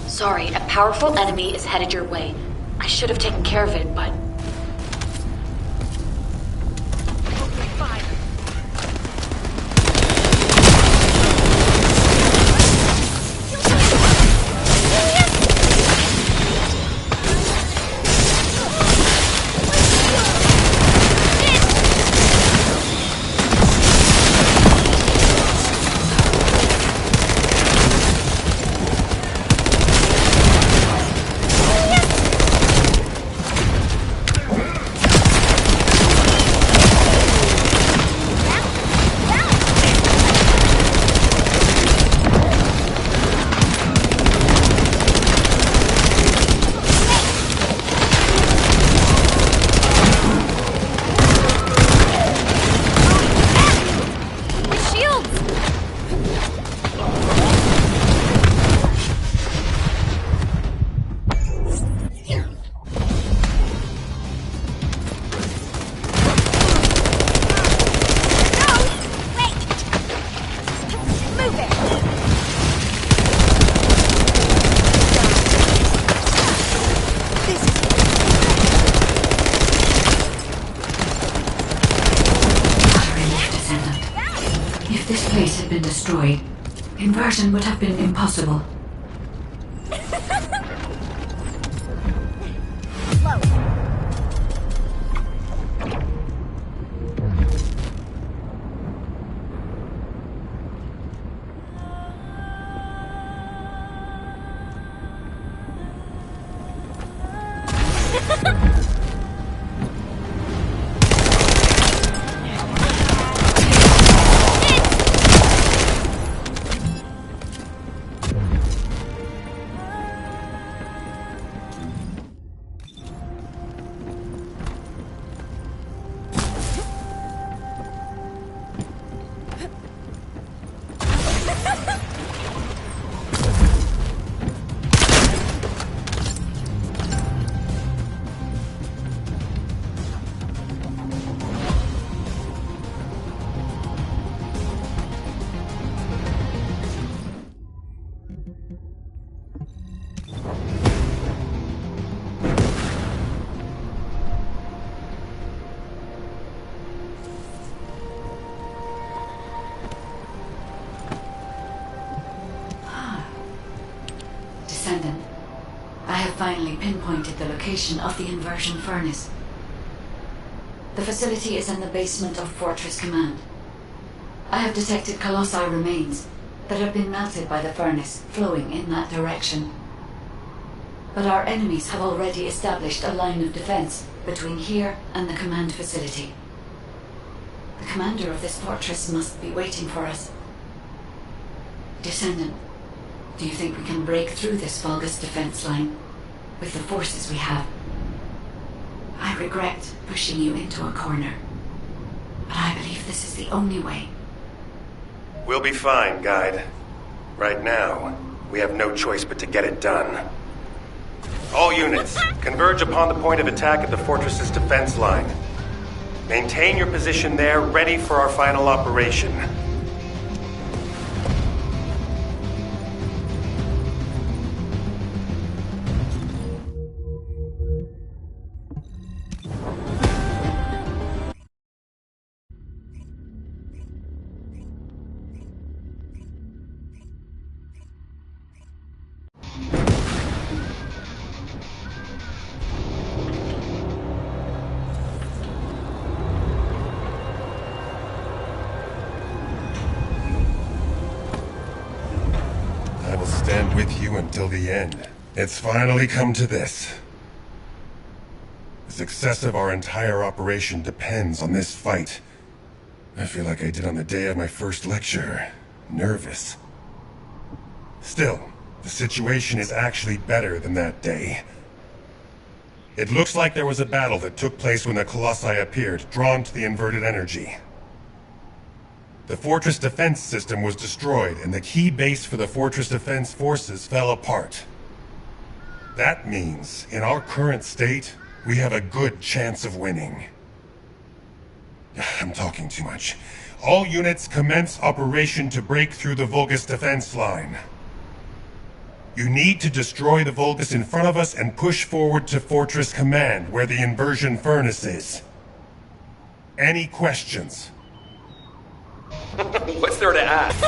Sorry, a powerful enemy is headed your way. I should have taken care of it, but... If this place had been destroyed, inversion would have been impossible. finally pinpointed the location of the inversion furnace. The facility is in the basement of Fortress Command. I have detected colossi remains that have been melted by the furnace flowing in that direction. But our enemies have already established a line of defense between here and the command facility. The commander of this fortress must be waiting for us. Descendant, do you think we can break through this Vulgus defense line with the forces we have? I regret pushing you into a corner, but I believe this is the only way. We'll be fine, Guide. Right now, we have no choice but to get it done. All units, converge upon the point of attack at the fortress's defense line. Maintain your position there, ready for our final operation. I will stand with you until the end. It's finally come to this. The success of our entire operation depends on this fight. I feel like I did on the day of my first lecture. Nervous. Still, the situation is actually better than that day. It looks like there was a battle that took place when the Colossi appeared, drawn to the inverted energy. The fortress defense system was destroyed, and the key base for the fortress defense forces fell apart. That means, in our current state, we have a good chance of winning. I'm talking too much. All units commence operation to break through the Vulgus defense line. You need to destroy the Vulgus in front of us and push forward to Fortress Command, where the inversion furnace is. Any questions? What's there to ask?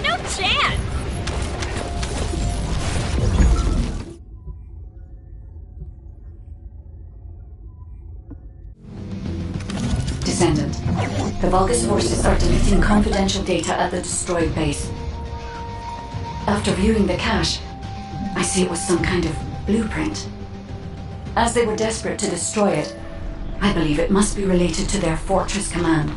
No chance! Descendant, the Vulgus forces are deleting confidential data at the destroyed base. After viewing the cache, I see it was some kind of blueprint. As they were desperate to destroy it, I believe it must be related to their fortress command.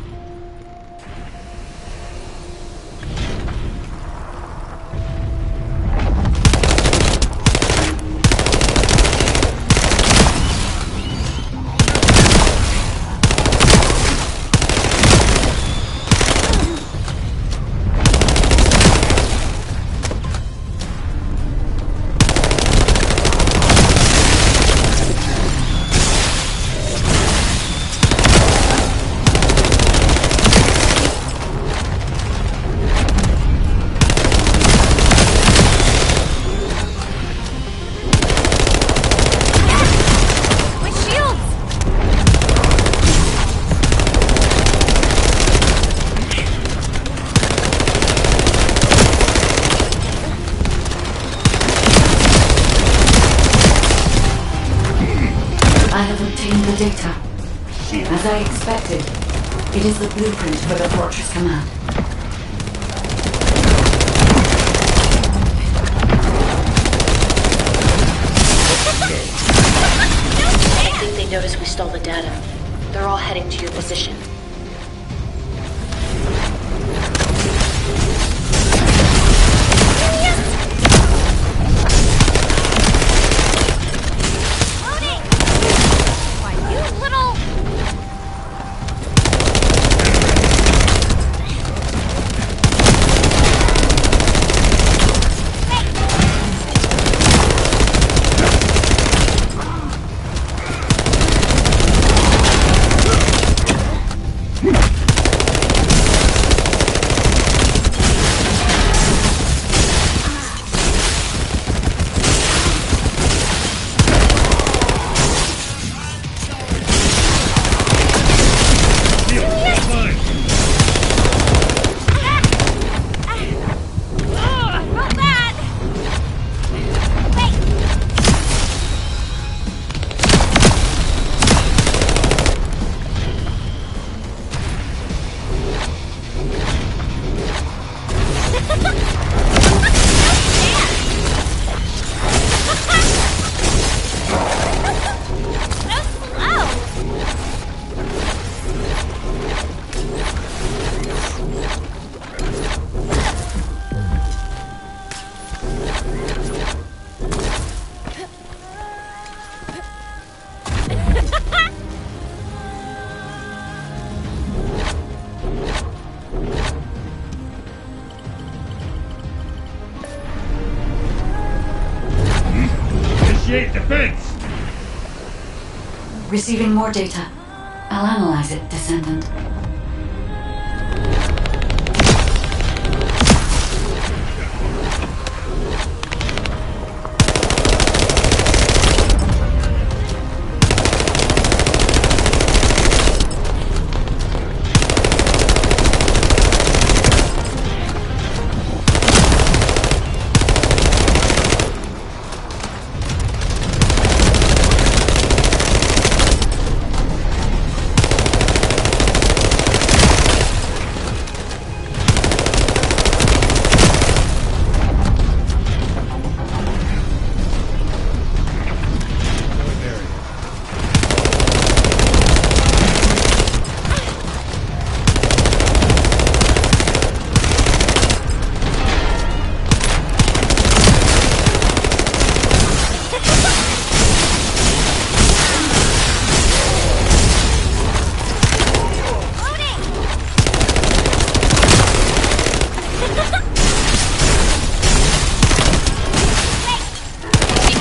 Data. As I expected, it is the blueprint for the Fortress Command. I think they noticed we stole the data. They're all heading to your position. Initiate defense! Receiving more data. I'll analyze it, descendant.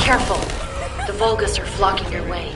Careful. The Vulgus are flocking your way.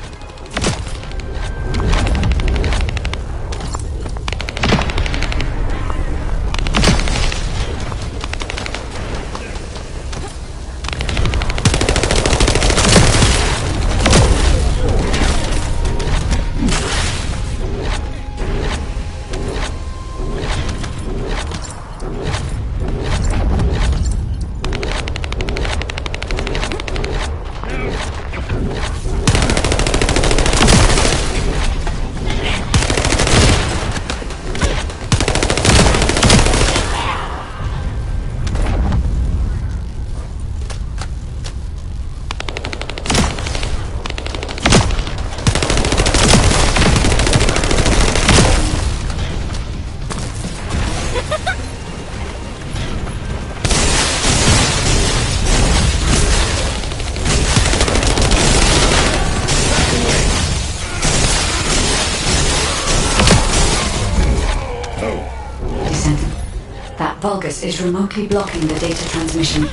That Vulgus is remotely blocking the data transmission.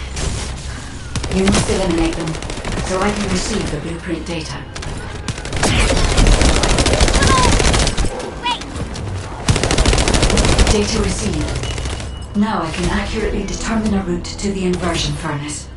You must eliminate them, so I can receive the blueprint data. Data received. Now I can accurately determine a route to the inversion furnace.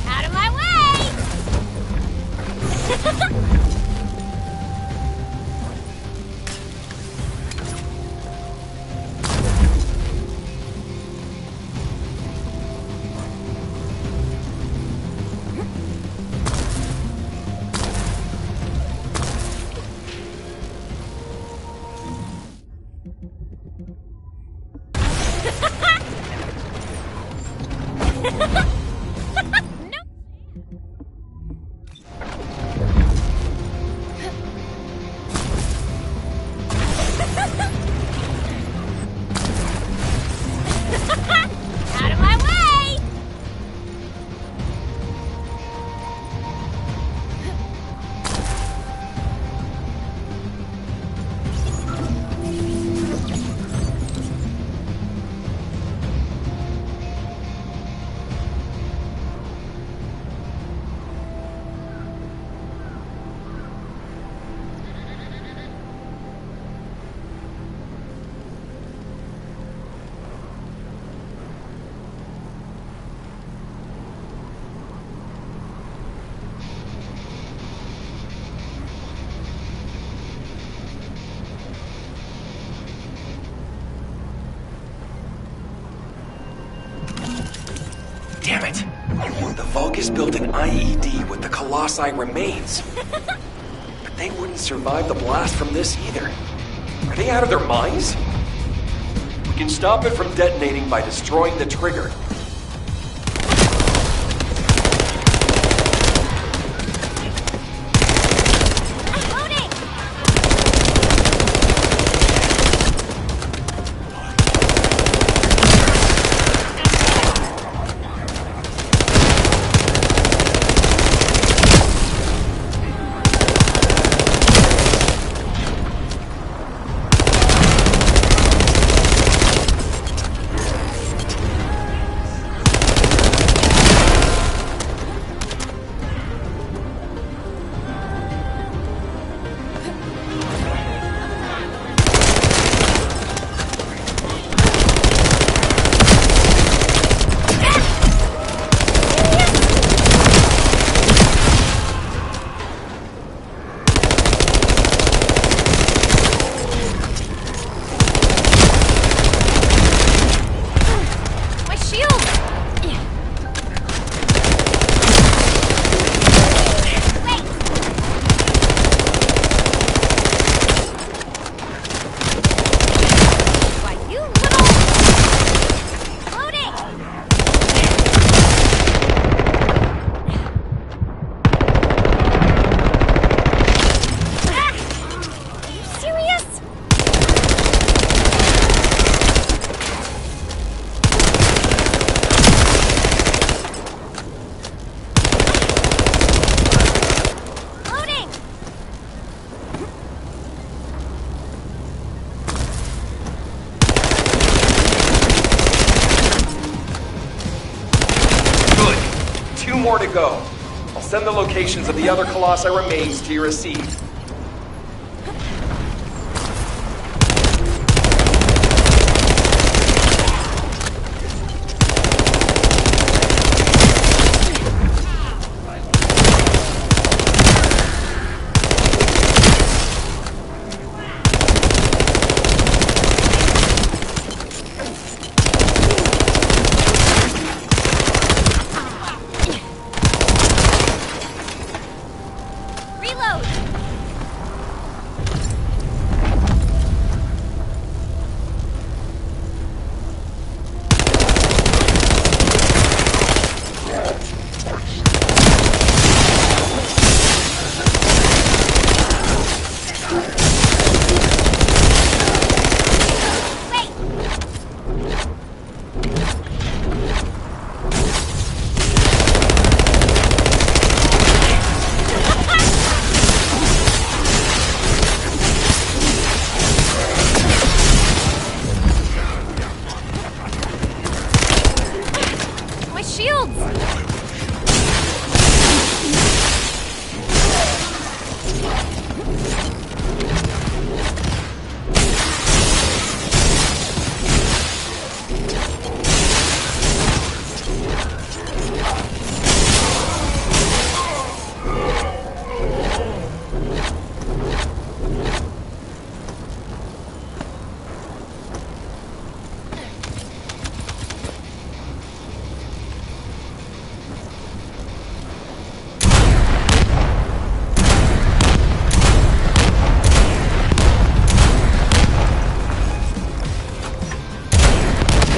Out of my way! Out of my way! Damn it! The Vulgus built an IED with the Colossi remains. But they wouldn't survive the blast from this either. Are they out of their minds? can stop it from detonating by destroying the trigger. More to go. I'll send the locations of the other Colossi remains to your receipt.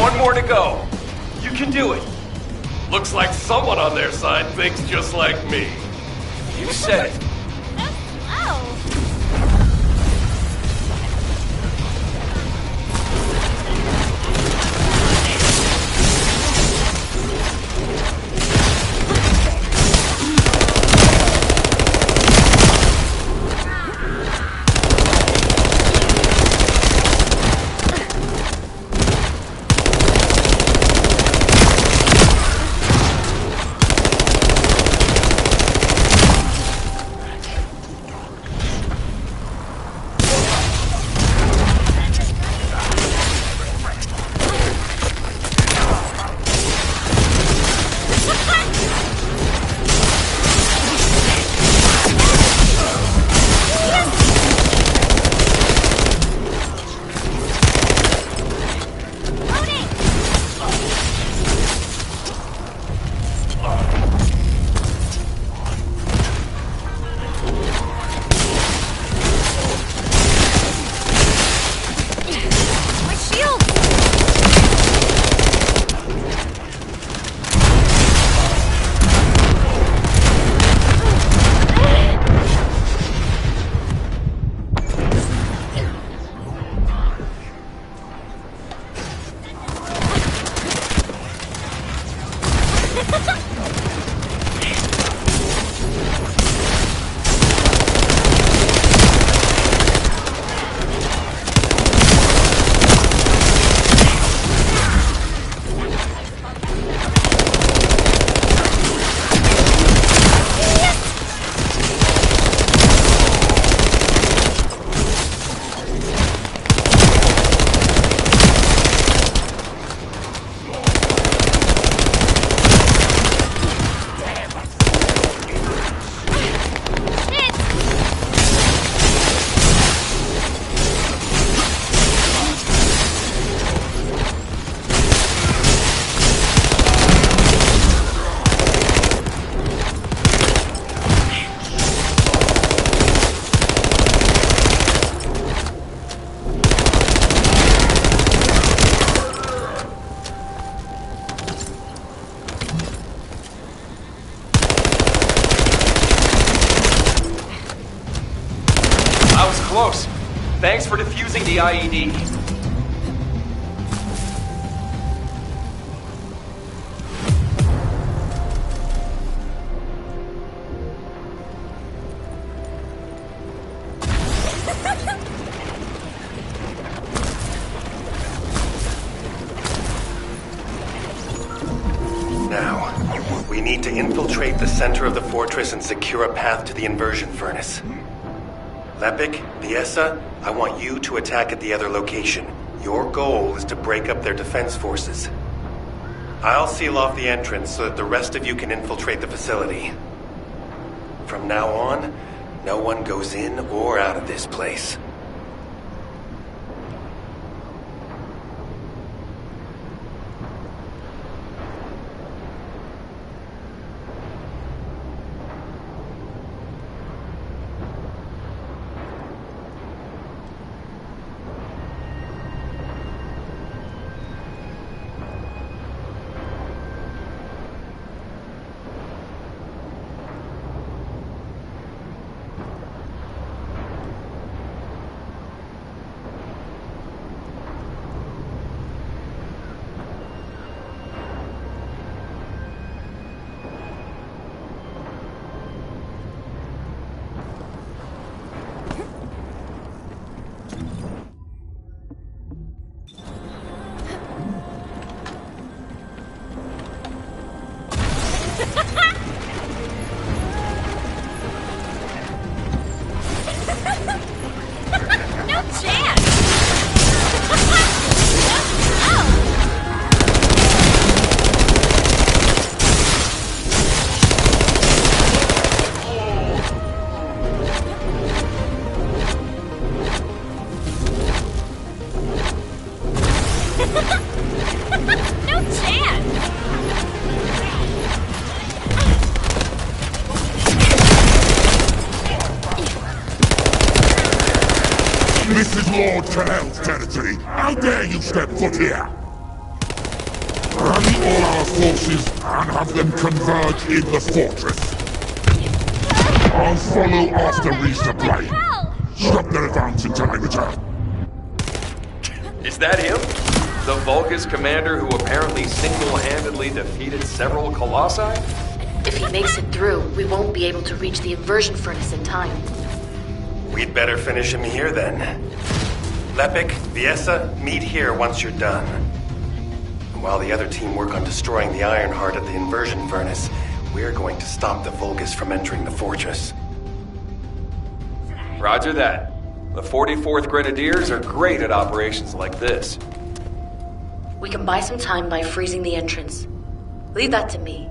One more to go. You can do it. Looks like someone on their side thinks just like me. You said it. Thanks for defusing the IED. Now, we need to infiltrate the center of the fortress and secure a path to the inversion furnace. Lepic, Viesa, I want you to attack at the other location. Your goal is to break up their defense forces. I'll seal off the entrance so that the rest of you can infiltrate the facility. From now on, no one goes in or out of this place. This is Lord Cahell's territory. How dare you step foot here? Rally all our forces and have them converge in the fortress. I'll follow after resupply. Stop their advance until I return. Is that him? The Vulgus commander who apparently single-handedly defeated several Colossi? If he makes it through, we won't be able to reach the inversion furnace in time. We'd better finish him here then. Lepic, Viesa, meet here once you're done. And while the other team work on destroying the iron heart at the inversion furnace, we're going to stop the Vulgus from entering the fortress. Roger that. The 44th Grenadiers are great at operations like this. We can buy some time by freezing the entrance. Leave that to me.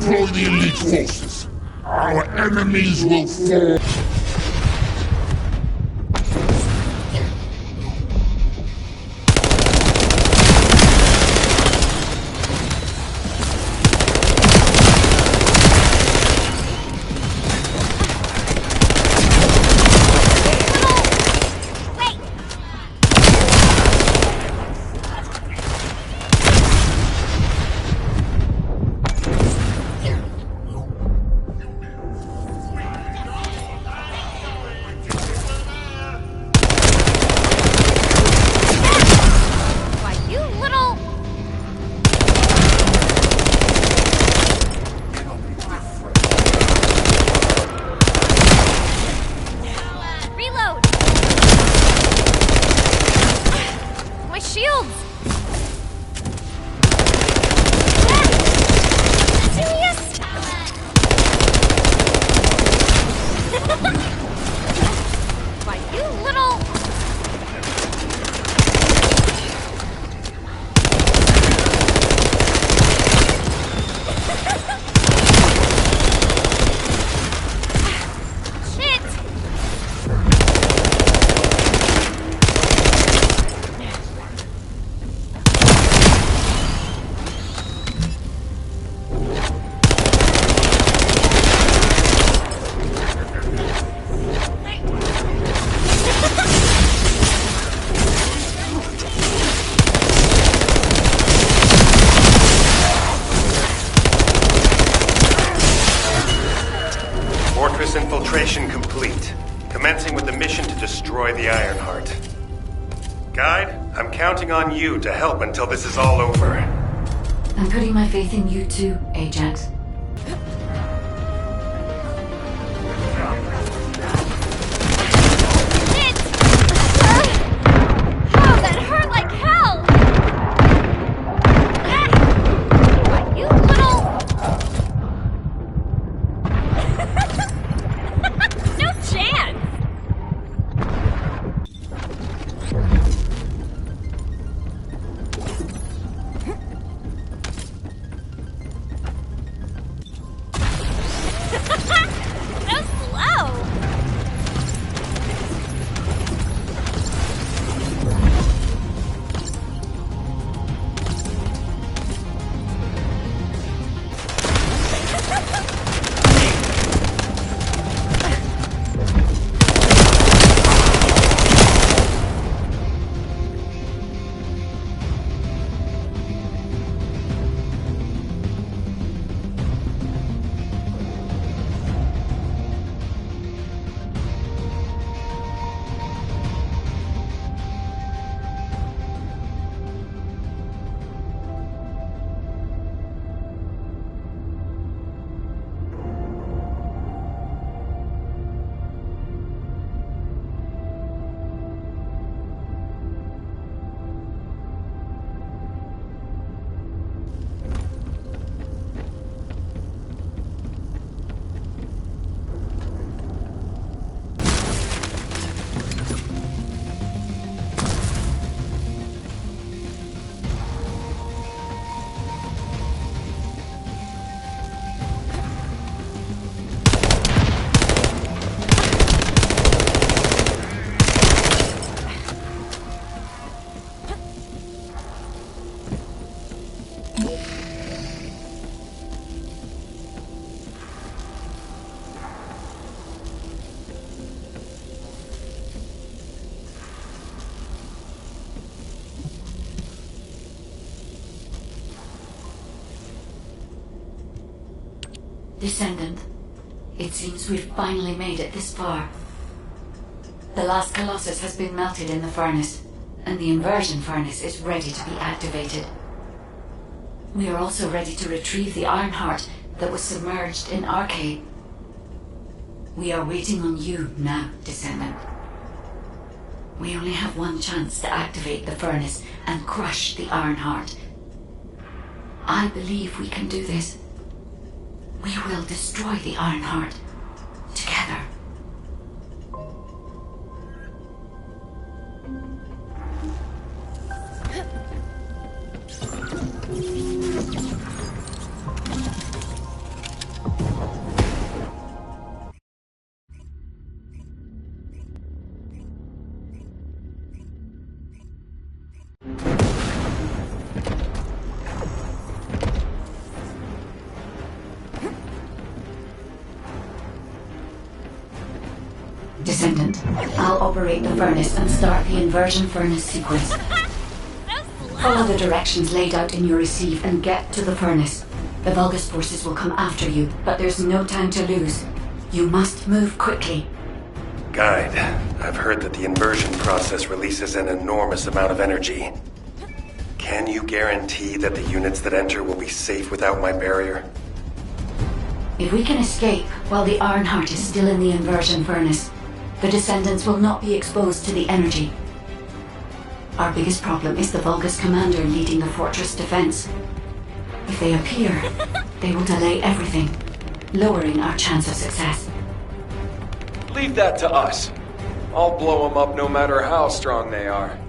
deploy the elite forces. Our enemies will fall. Infiltration complete. Commencing with the mission to destroy the Ironheart. Guide, I'm counting on you to help until this is all over. I'm putting my faith in you too, Ajax. Descendant, it seems we've finally made it this far. The last Colossus has been melted in the furnace, and the inversion furnace is ready to be activated. We are also ready to retrieve the Ironheart that was submerged in Arcade. We are waiting on you now, Descendant. We only have one chance to activate the furnace and crush the Ironheart. I believe we can do this. We will destroy the Ironheart together. Descendant. I'll operate the furnace and start the inversion furnace sequence. Follow the directions laid out in your receive and get to the furnace. The Vulgus forces will come after you, but there's no time to lose. You must move quickly. Guide, I've heard that the inversion process releases an enormous amount of energy. Can you guarantee that the units that enter will be safe without my barrier? If we can escape while the Ironheart is still in the inversion furnace, the Descendants will not be exposed to the energy. Our biggest problem is the Vulgus commander leading the fortress defense. If they appear, they will delay everything, lowering our chance of success. Leave that to us. I'll blow them up no matter how strong they are.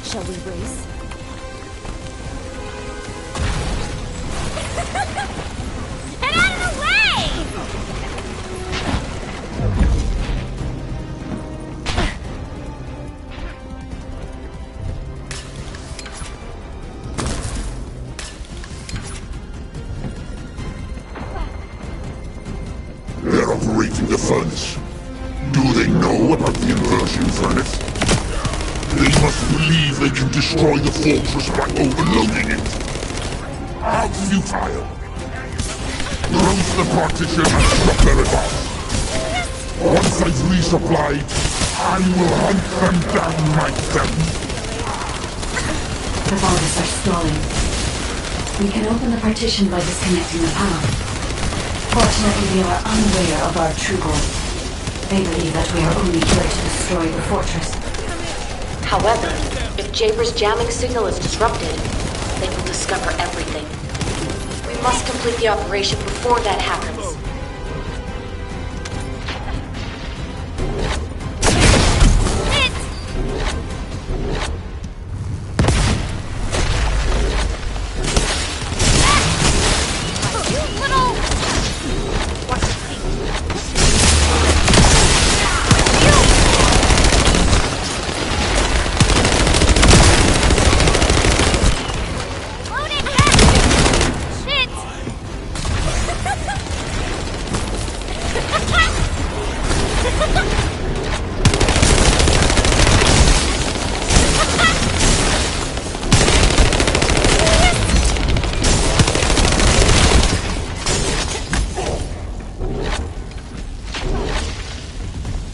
Shall we race? Get out of the way! They're operating the furnace. Do they know about the inversion furnace? They must believe they can destroy the fortress by overloading it. How futile! Close the partition and stop their advance. Once I've resupplied, I will hunt them down myself. The Vulgus are stalling. We can open the partition by disconnecting the power. Fortunately, they are unaware of our true goal. They believe that we are only here to destroy the fortress. However, if Jaber's jamming signal is disrupted, they will discover everything. We must complete the operation before that happens.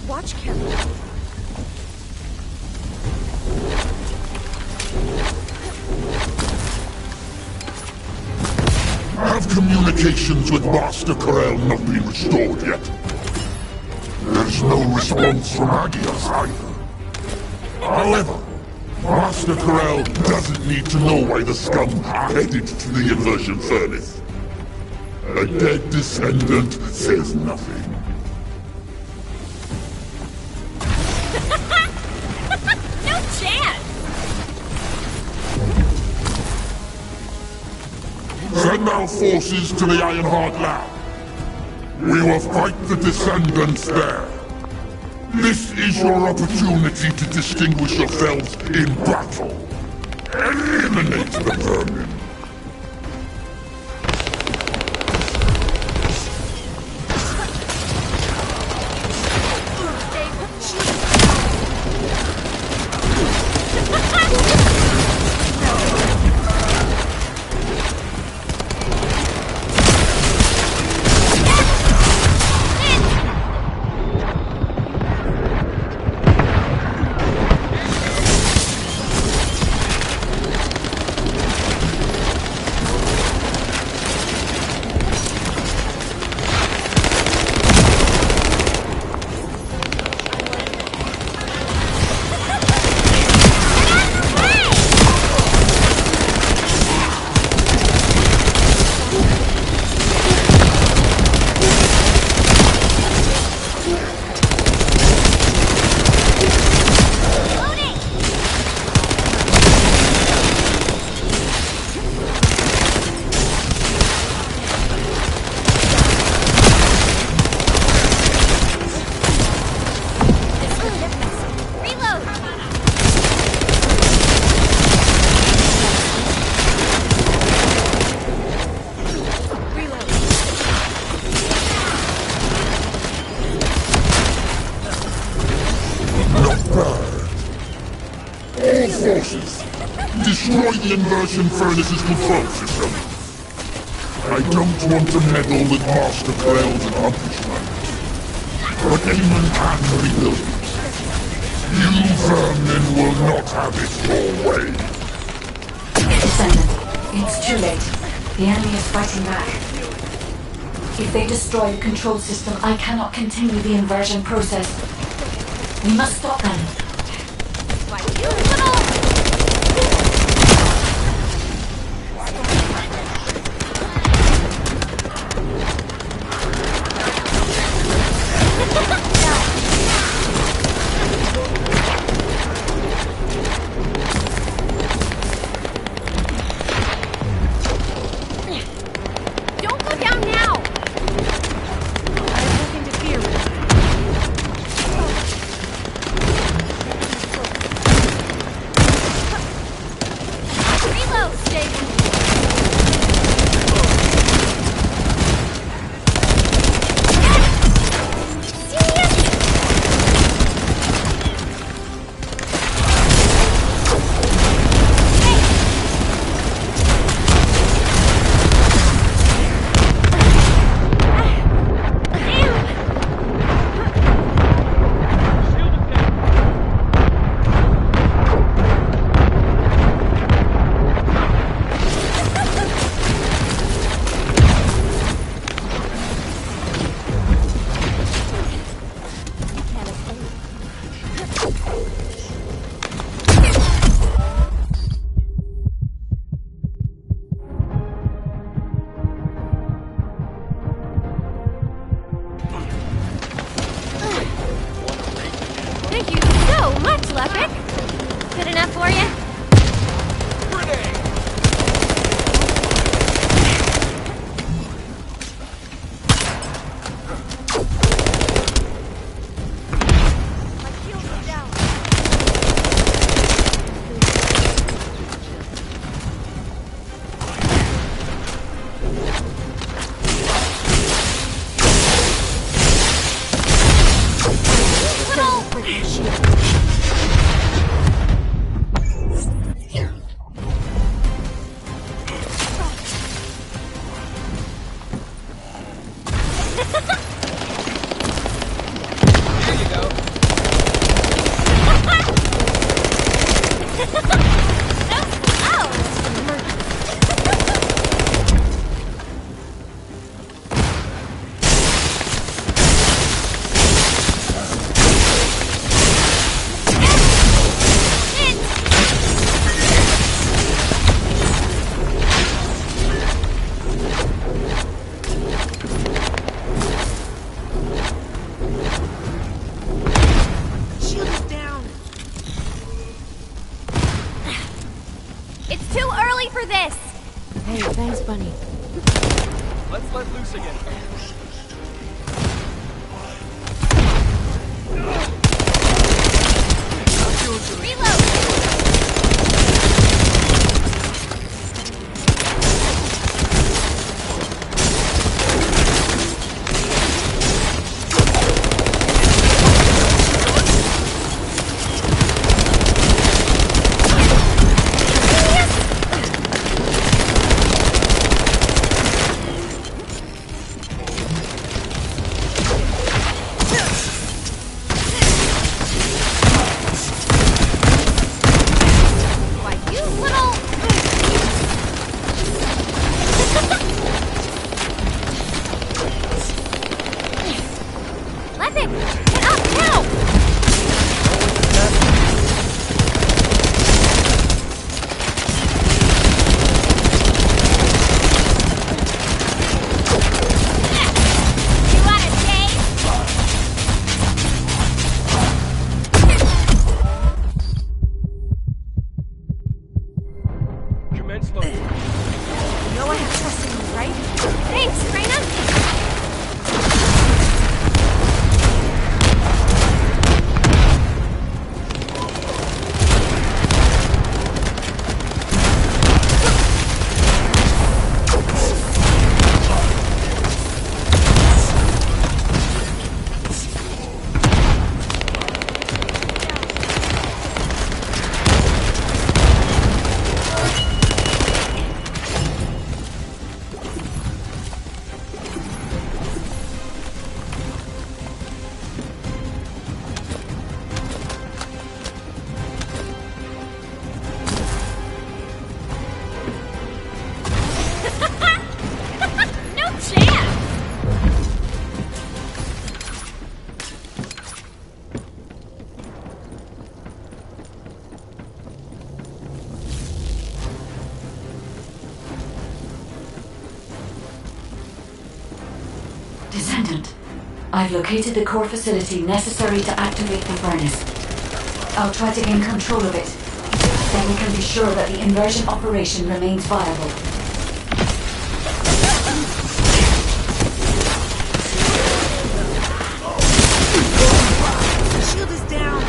Watch carefully. Have communications with Master Corel not been restored yet? There's no response from Agios either. However, Master Corel doesn't need to know why the scum are headed to the inversion furnace. A dead descendant says nothing. No chance! Send our forces to the Ironheart lab. We will fight the descendants there. This is your opportunity to distinguish yourselves in battle. Eliminate the vermin. furnaces. Destroy the inversion furnaces control system. I don't want to meddle with Master Grail's accomplishment. But Eamon can rebuild it. You vermin will not have it your way. Descendant, it's too late. The enemy is fighting back. If they destroy the control system, I cannot continue the inversion process. We must stop them. Why, you little... Don't go down now! I have nothing to fear. Reload, Stacy! Thank you so much, Lepic. Good enough for you? My shield is down. It's too early for this! Hey, thanks, Bunny. Let's let loose again. Reload! Descendant, I've located the core facility necessary to activate the furnace. I'll try to gain control of it. Then we can be sure that the inversion operation remains viable. The shield is down.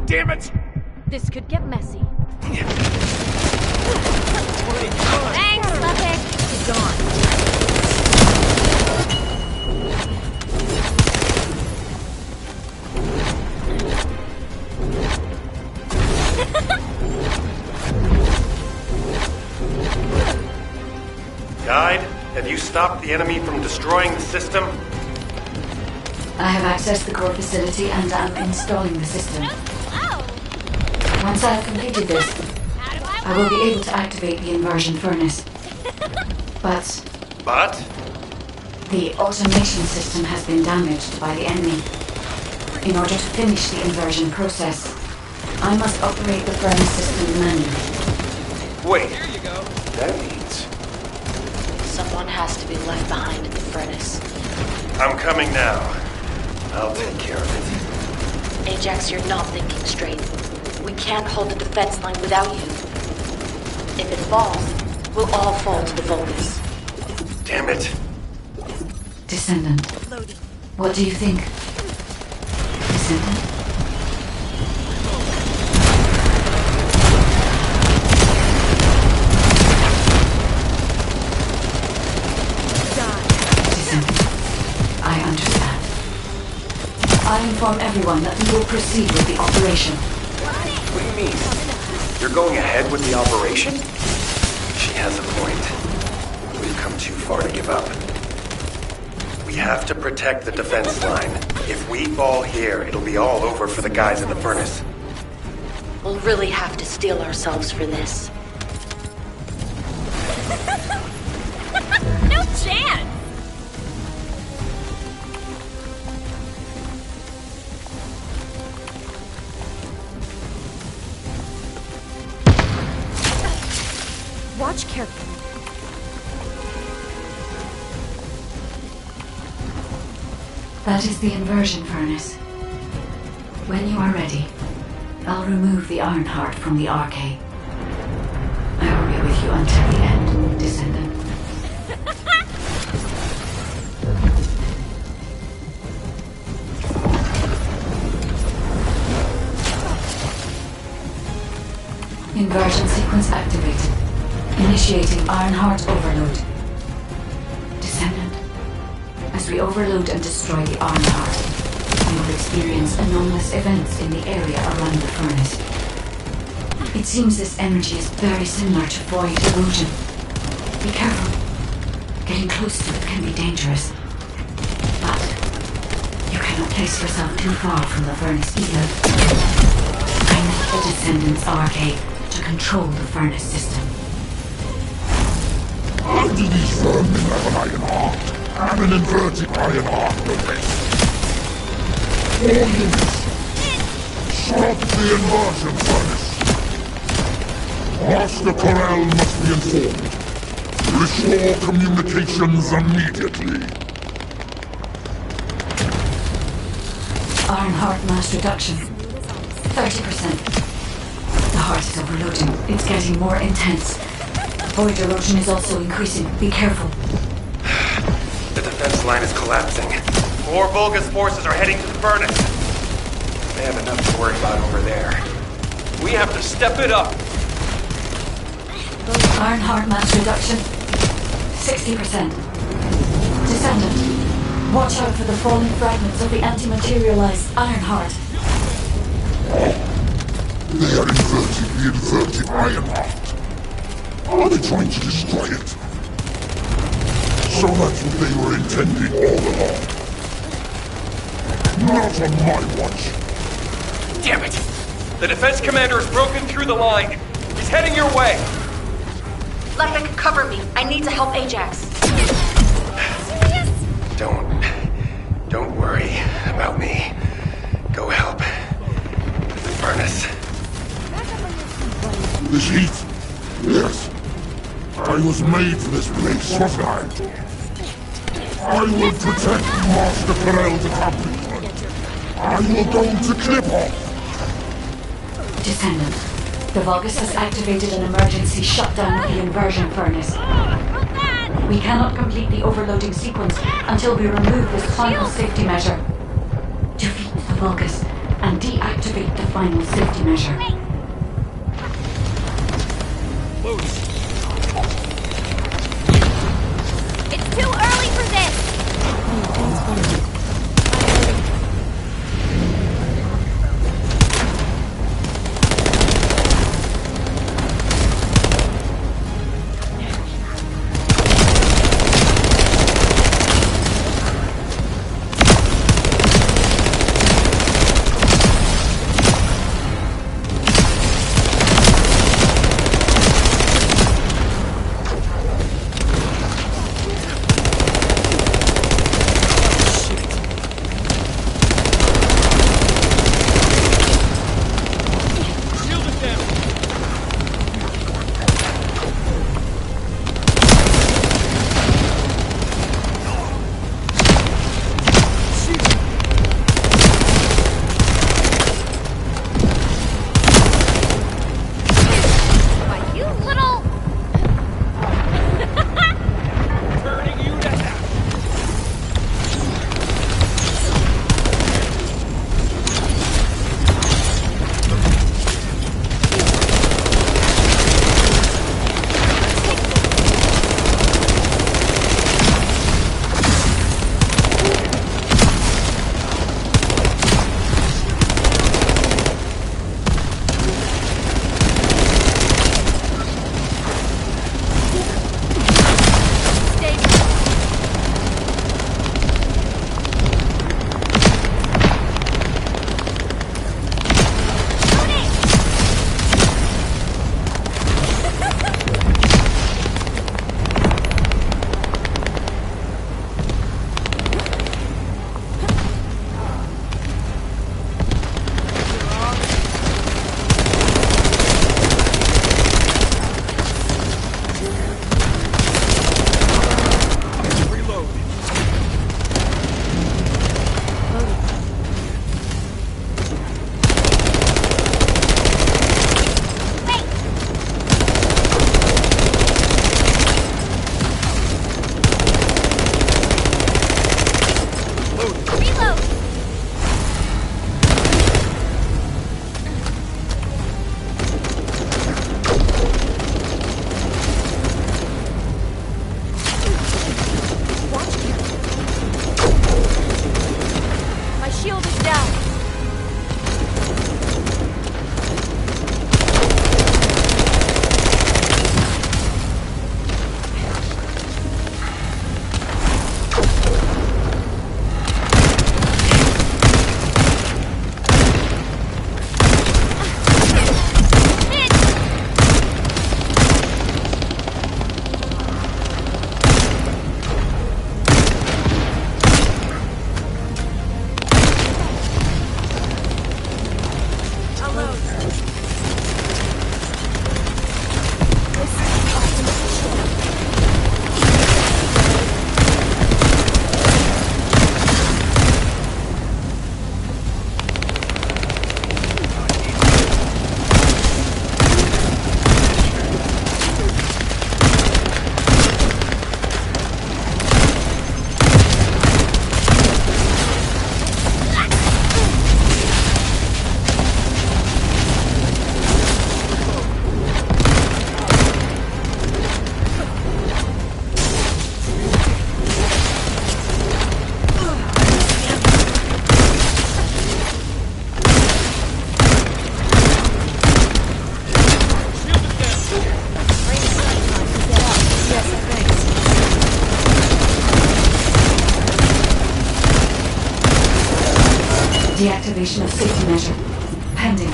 Damn it! This could get messy. Thanks, Lepic. He's gone. Guide, have you stopped the enemy from destroying the system? I have accessed the core facility and am installing the system. Once I have completed this, I will be able to activate the inversion furnace. But the automation system has been damaged by the enemy. In order to finish the inversion process, I must operate the furnace system manually. Wait. That means... Someone has to be left behind in the furnace. I'm coming now. I'll take care of it. Ajax, you're not thinking straight. We can't hold the defense line without you. If it falls, we'll all fall to the Vulgus. Damn it. Descendant. What do you think? Descendant? I understand. I inform everyone that we will proceed with the operation. What do you mean? You're going ahead with the operation? She has a point. We've come too far to give up. We have to protect the defense line. If we fall here, it'll be all over for the guys in the furnace. We'll really have to steel ourselves for this. No chance! Watch carefully. That is the inversion furnace. When you are ready, I'll remove the iron heart from the arcade. I will be with you until the end, Descendant. Inversion sequence activated. Initiating Ironheart overload. Descendant, as we overload and destroy the Ironheart, we will experience anomalous events in the area around the furnace. It seems this energy is very similar to void erosion. Be careful. Getting close to it can be dangerous. But can't place yourself too far from the furnace either. I need the Descendant's arcade to control the furnace system. Under these firmly have an iron heart, and an inverted iron heart no less. All units, stop the inversion furnace. Master Corral must be informed. Restore communications immediately. Iron heart mass reduction. 30%. The heart is overloading. It's getting more intense. Void erosion is also increasing. Be careful. The defense line is collapsing. More Vulgus forces are heading to the furnace. They have enough to worry about over there. We have to step it up. Iron heart mass reduction. 60%. Descendant, watch out for the falling fragments of the anti-materialized iron heart. They are inverting the inverted iron heart. Are they trying to destroy it? So that's what they were intending all along. Not on my watch. Damn it! The defense commander has broken through the line. He's heading your way. Lepek, cover me. I need to help Ajax. Don't worry about me. Go help. The furnace. This heat? Yes. I was made for this place, wasn't I? I will protect Master Corell's accomplishment. I will go to Clip-Off. Descendant, the Vulgus has activated an emergency shutdown of the inversion furnace. We cannot complete the overloading sequence until we remove this final safety measure. Defeat the Vulgus and deactivate the final safety measure. It's too early for this! Deactivation of safety measure. Pending.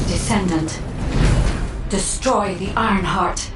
Descendant. Destroy the Ironheart.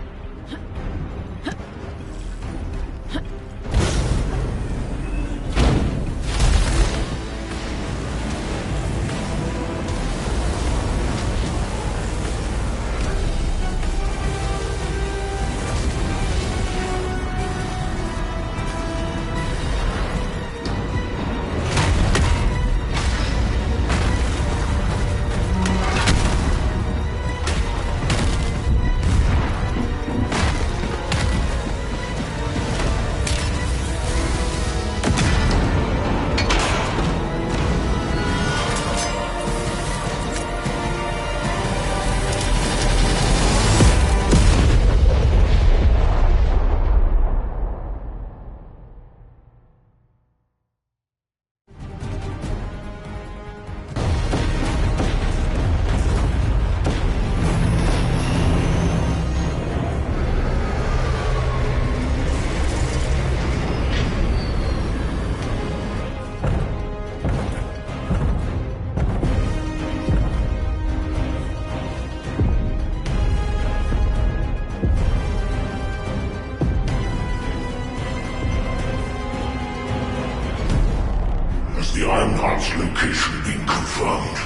The Ironheart's location been confirmed?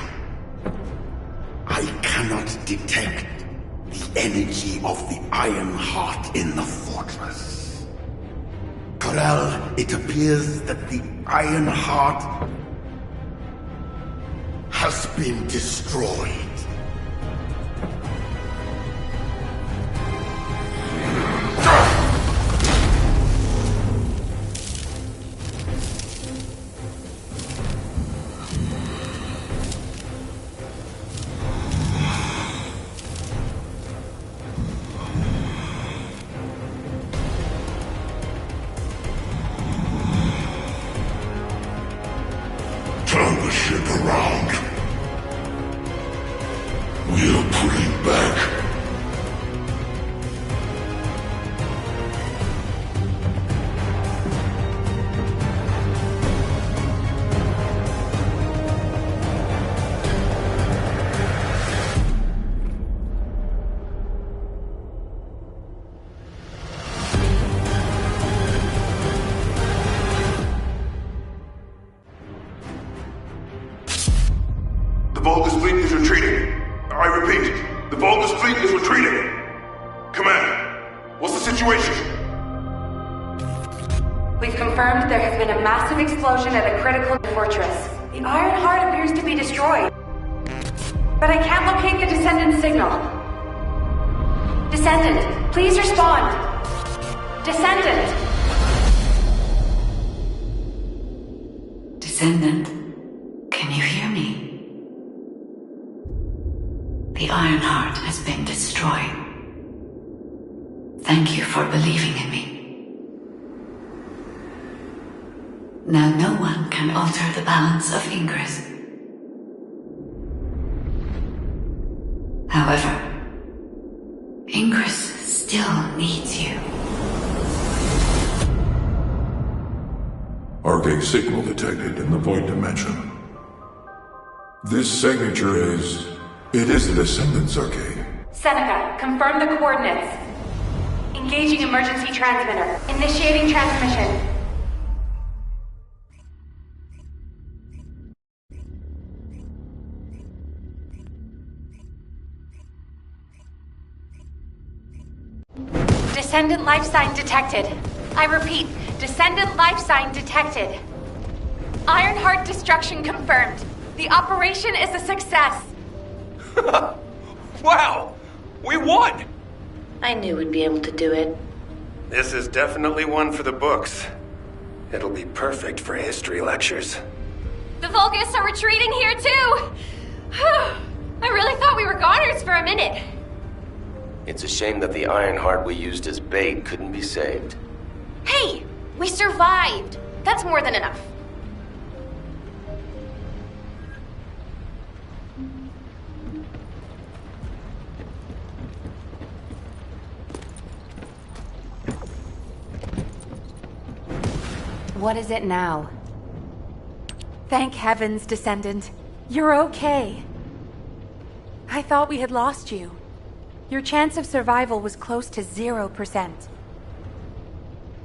I cannot detect the energy of the Ironheart in the fortress. Corel, it appears that the Ironheart has been destroyed. Turn the ship around. We're pulling back. The Vulgus fleet is retreating. I repeat, the Vulgus fleet is retreating. Command, what's the situation? We've confirmed there has been a massive explosion at a critical fortress. The Ironheart appears to be destroyed. But I can't locate the Descendant signal. Descendant, please respond. Descendant! Descendant, can you hear me? The Ironheart has been destroyed. Thank you for believing in me. Now no one can alter the balance of Ingress. However, Ingress still needs you. Arcade signal detected in the void dimension. This signature is... It is the Descendant's arcade. Seneca, confirm the coordinates. Engaging emergency transmitter. Initiating transmission. Descendant life sign detected. I repeat, Descendant life sign detected. Ironheart destruction confirmed. The operation is a success. Wow! We won! I knew we'd be able to do it. This is definitely one for the books. It'll be perfect for history lectures. The Vulgus are retreating here too! I really thought we were goners for a minute. It's a shame that the Ironheart we used as bait couldn't be saved. Hey! We survived! That's more than enough. What is it now? Thank heavens, Descendant. You're okay. I thought we had lost you. Your chance of survival was close to 0%.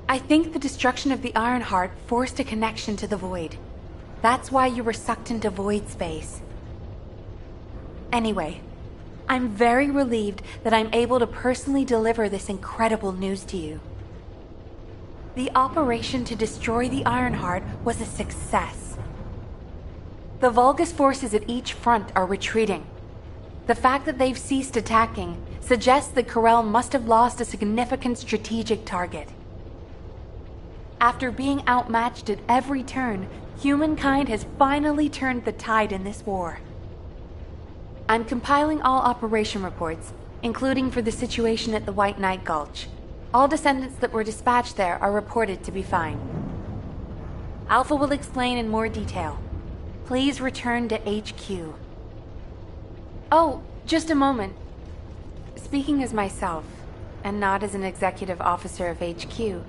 I think the destruction of the Ironheart forced a connection to the Void. That's why you were sucked into Void space. Anyway, I'm very relieved that I'm able to personally deliver this incredible news to you. The operation to destroy the Ironheart was a success. The Vulgus forces at each front are retreating. The fact that they've ceased attacking suggests that Corel must have lost a significant strategic target. After being outmatched at every turn, humankind has finally turned the tide in this war. I'm compiling all operation reports, including for the situation at the White Knight Gulch. All descendants that were dispatched there are reported to be fine. Alpha will explain in more detail. Please return to HQ. Oh, just a moment. Speaking as myself, and not as an executive officer of HQ,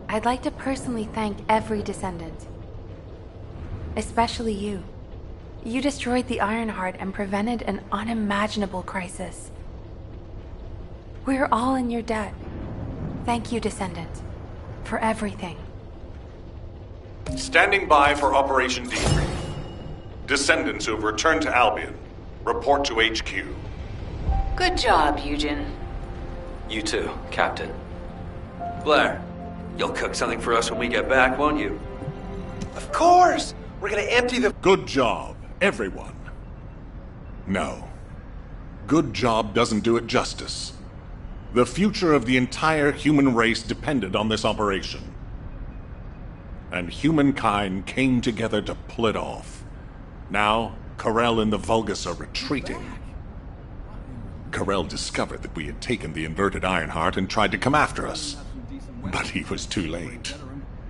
I'd like to personally thank every descendant. Especially you. You destroyed the Ironheart and prevented an unimaginable crisis. We're all in your debt. Thank you, Descendant, for everything. Standing by for Operation Debrief. Descendants who have returned to Albion, report to HQ. Good job, Eugen. You too, Captain. Blair, you'll cook something for us when we get back, won't you? Of course! We're gonna empty the... Good job, everyone. No. Good job doesn't do it justice. The future of the entire human race depended on this operation. And humankind came together to pull it off. Now, Corel and the Vulgus are retreating. Corel discovered that we had taken the inverted Ironheart and tried to come after us. But he was too late.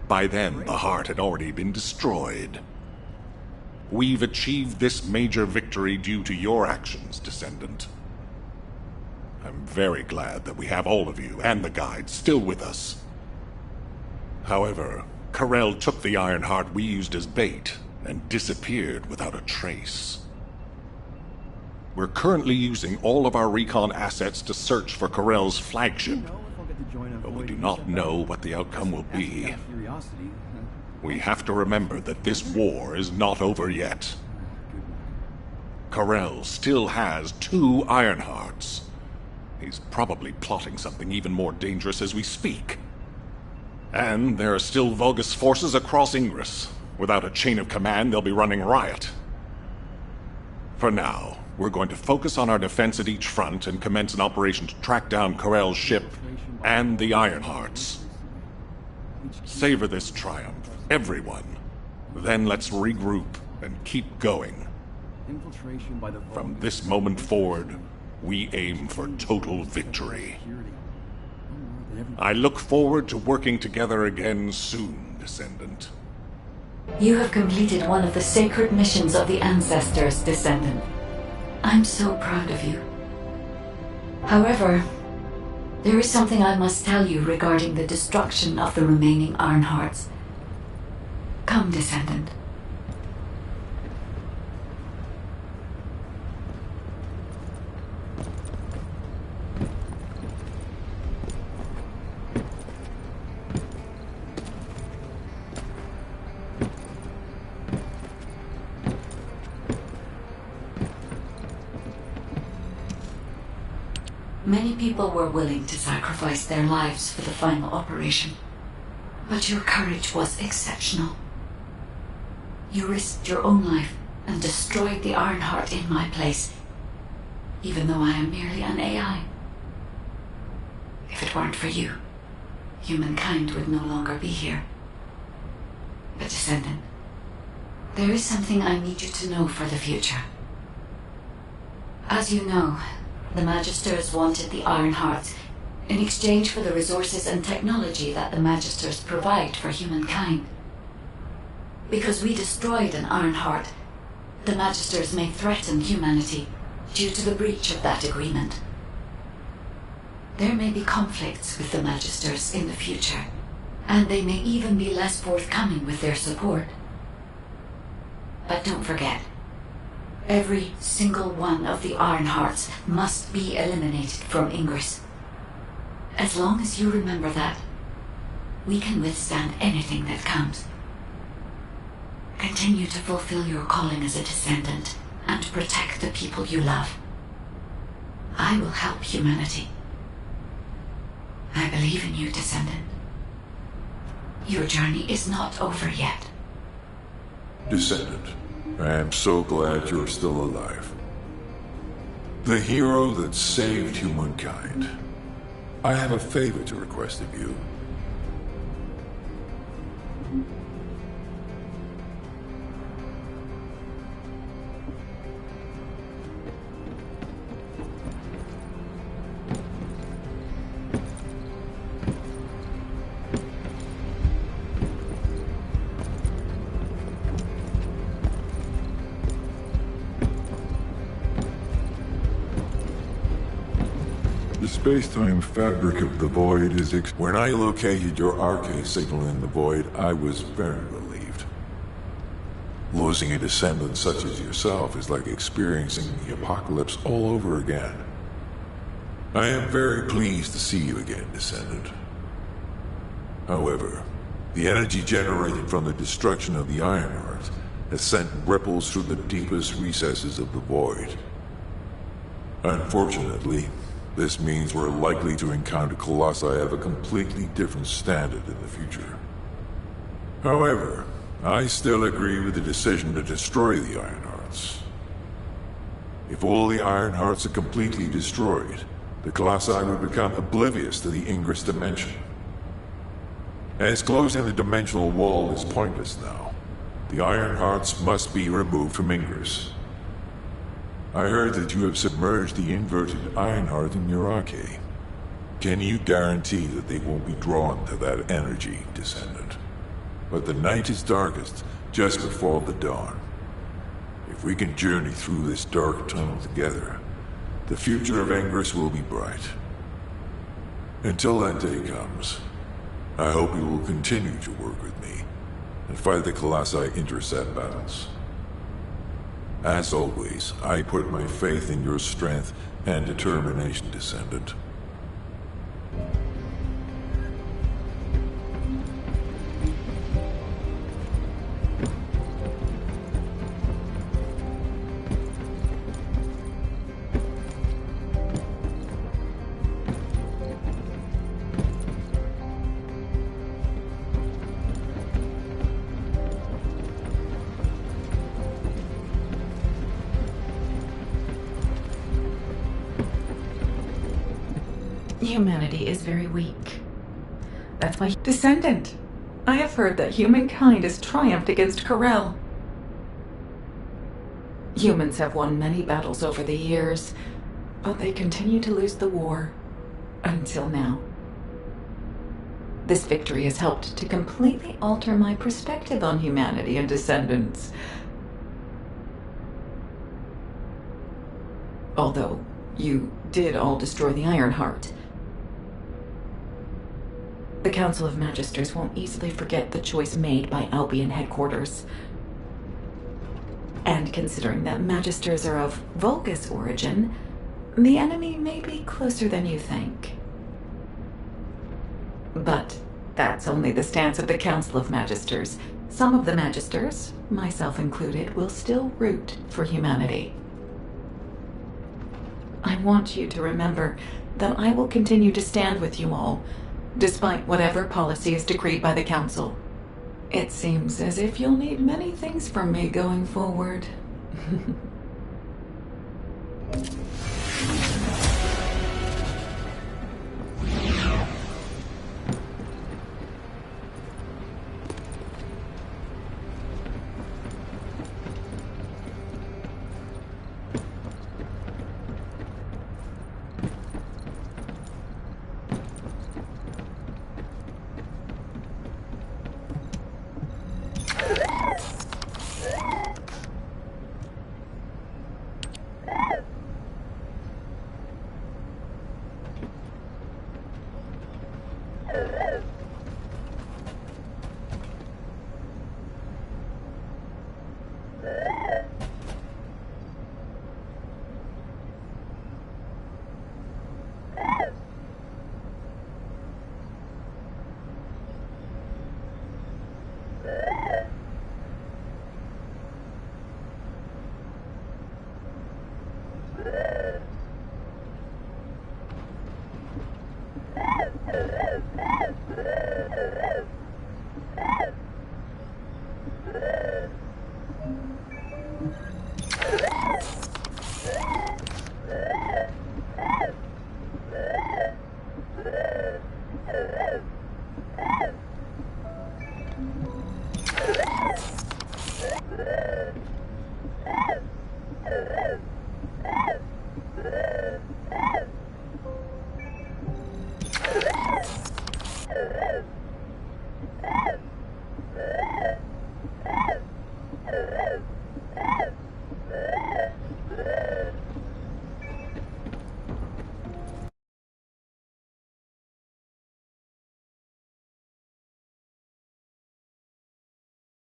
By then, the heart had already been destroyed. We've achieved this major victory due to your actions, Descendant. I'm very glad that we have all of you and the guides still with us. However, Corel took the Ironheart we used as bait and disappeared without a trace. We're currently using all of our recon assets to search for Corel's flagship, but we do not know what the outcome will be. We have to remember that this war is not over yet. Corel still has 2 Ironhearts. He's probably plotting something even more dangerous as we speak. And there are still Vulgus forces across Ingress. Without a chain of command, they'll be running riot. For now, we're going to focus on our defense at each front and commence an operation to track down Corel's ship and the Ironhearts. Savor this triumph, everyone. Then let's regroup and keep going. From this moment forward, we aim for total victory. I look forward to working together again soon, Descendant. You have completed one of the sacred missions of the Ancestors, Descendant. I'm so proud of you. However, there is something I must tell you regarding the destruction of the remaining Ironhearts. Come, Descendant. Many people were willing to sacrifice their lives for the final operation, but your courage was exceptional. You risked your own life and destroyed the Ironheart in my place, even though I am merely an AI. If it weren't for you, humankind would no longer be here. But Descendant, there is something I need you to know for the future. As you know, the Magisters wanted the Ironhearts in exchange for the resources and technology that the Magisters provide for humankind. Because we destroyed an Ironheart, the Magisters may threaten humanity due to the breach of that agreement. There may be conflicts with the Magisters in the future, and they may even be less forthcoming with their support. But don't forget, every single one of the Ironhearts must be eliminated from Ingress. As long as you remember that, we can withstand anything that comes. Continue to fulfill your calling as a descendant and protect the people you love. I will help humanity. I believe in you, descendant. Your journey is not over yet. Descendant, I am so glad you're still alive. The hero that saved humankind. I have a favor to request of you. The space-time fabric of the Void is when I located your RK signal in the Void, I was very relieved. Losing a descendant such as yourself is like experiencing the apocalypse all over again. I am very pleased to see you again, descendant. However, the energy generated from the destruction of the Ironheart has sent ripples through the deepest recesses of the Void. Unfortunately, this means we're likely to encounter Colossi of a completely different standard in the future. However, I still agree with the decision to destroy the Ironhearts. If all the Ironhearts are completely destroyed, the Colossi would become oblivious to the Ingress dimension. As closing the dimensional wall is pointless now, the Ironhearts must be removed from Ingress. I heard that you have submerged the inverted Ironheart in your arcade. Can you guarantee that they won't be drawn to that energy, descendant? But the night is darkest just before the dawn. If we can journey through this dark tunnel together, the future of Ingress will be bright. Until that day comes, I hope you will continue to work with me and fight the Colossi intercept battles. As always, I put my faith in your strength and determination, descendant. Humanity is very weak. That's why... Descendant! I have heard that humankind has triumphed against Corel. Humans have won many battles over the years, but they continue to lose the war. Until now. This victory has helped to completely alter my perspective on humanity and descendants. Although, you did all destroy the Ironheart. The Council of Magisters won't easily forget the choice made by Albion headquarters. And considering that Magisters are of Vulgus origin, the enemy may be closer than you think. But that's only the stance of the Council of Magisters. Some of the Magisters, myself included, will still root for humanity. I want you to remember that I will continue to stand with you all, despite whatever policy is decreed by the Council. It seems as if you'll need many things from me going forward.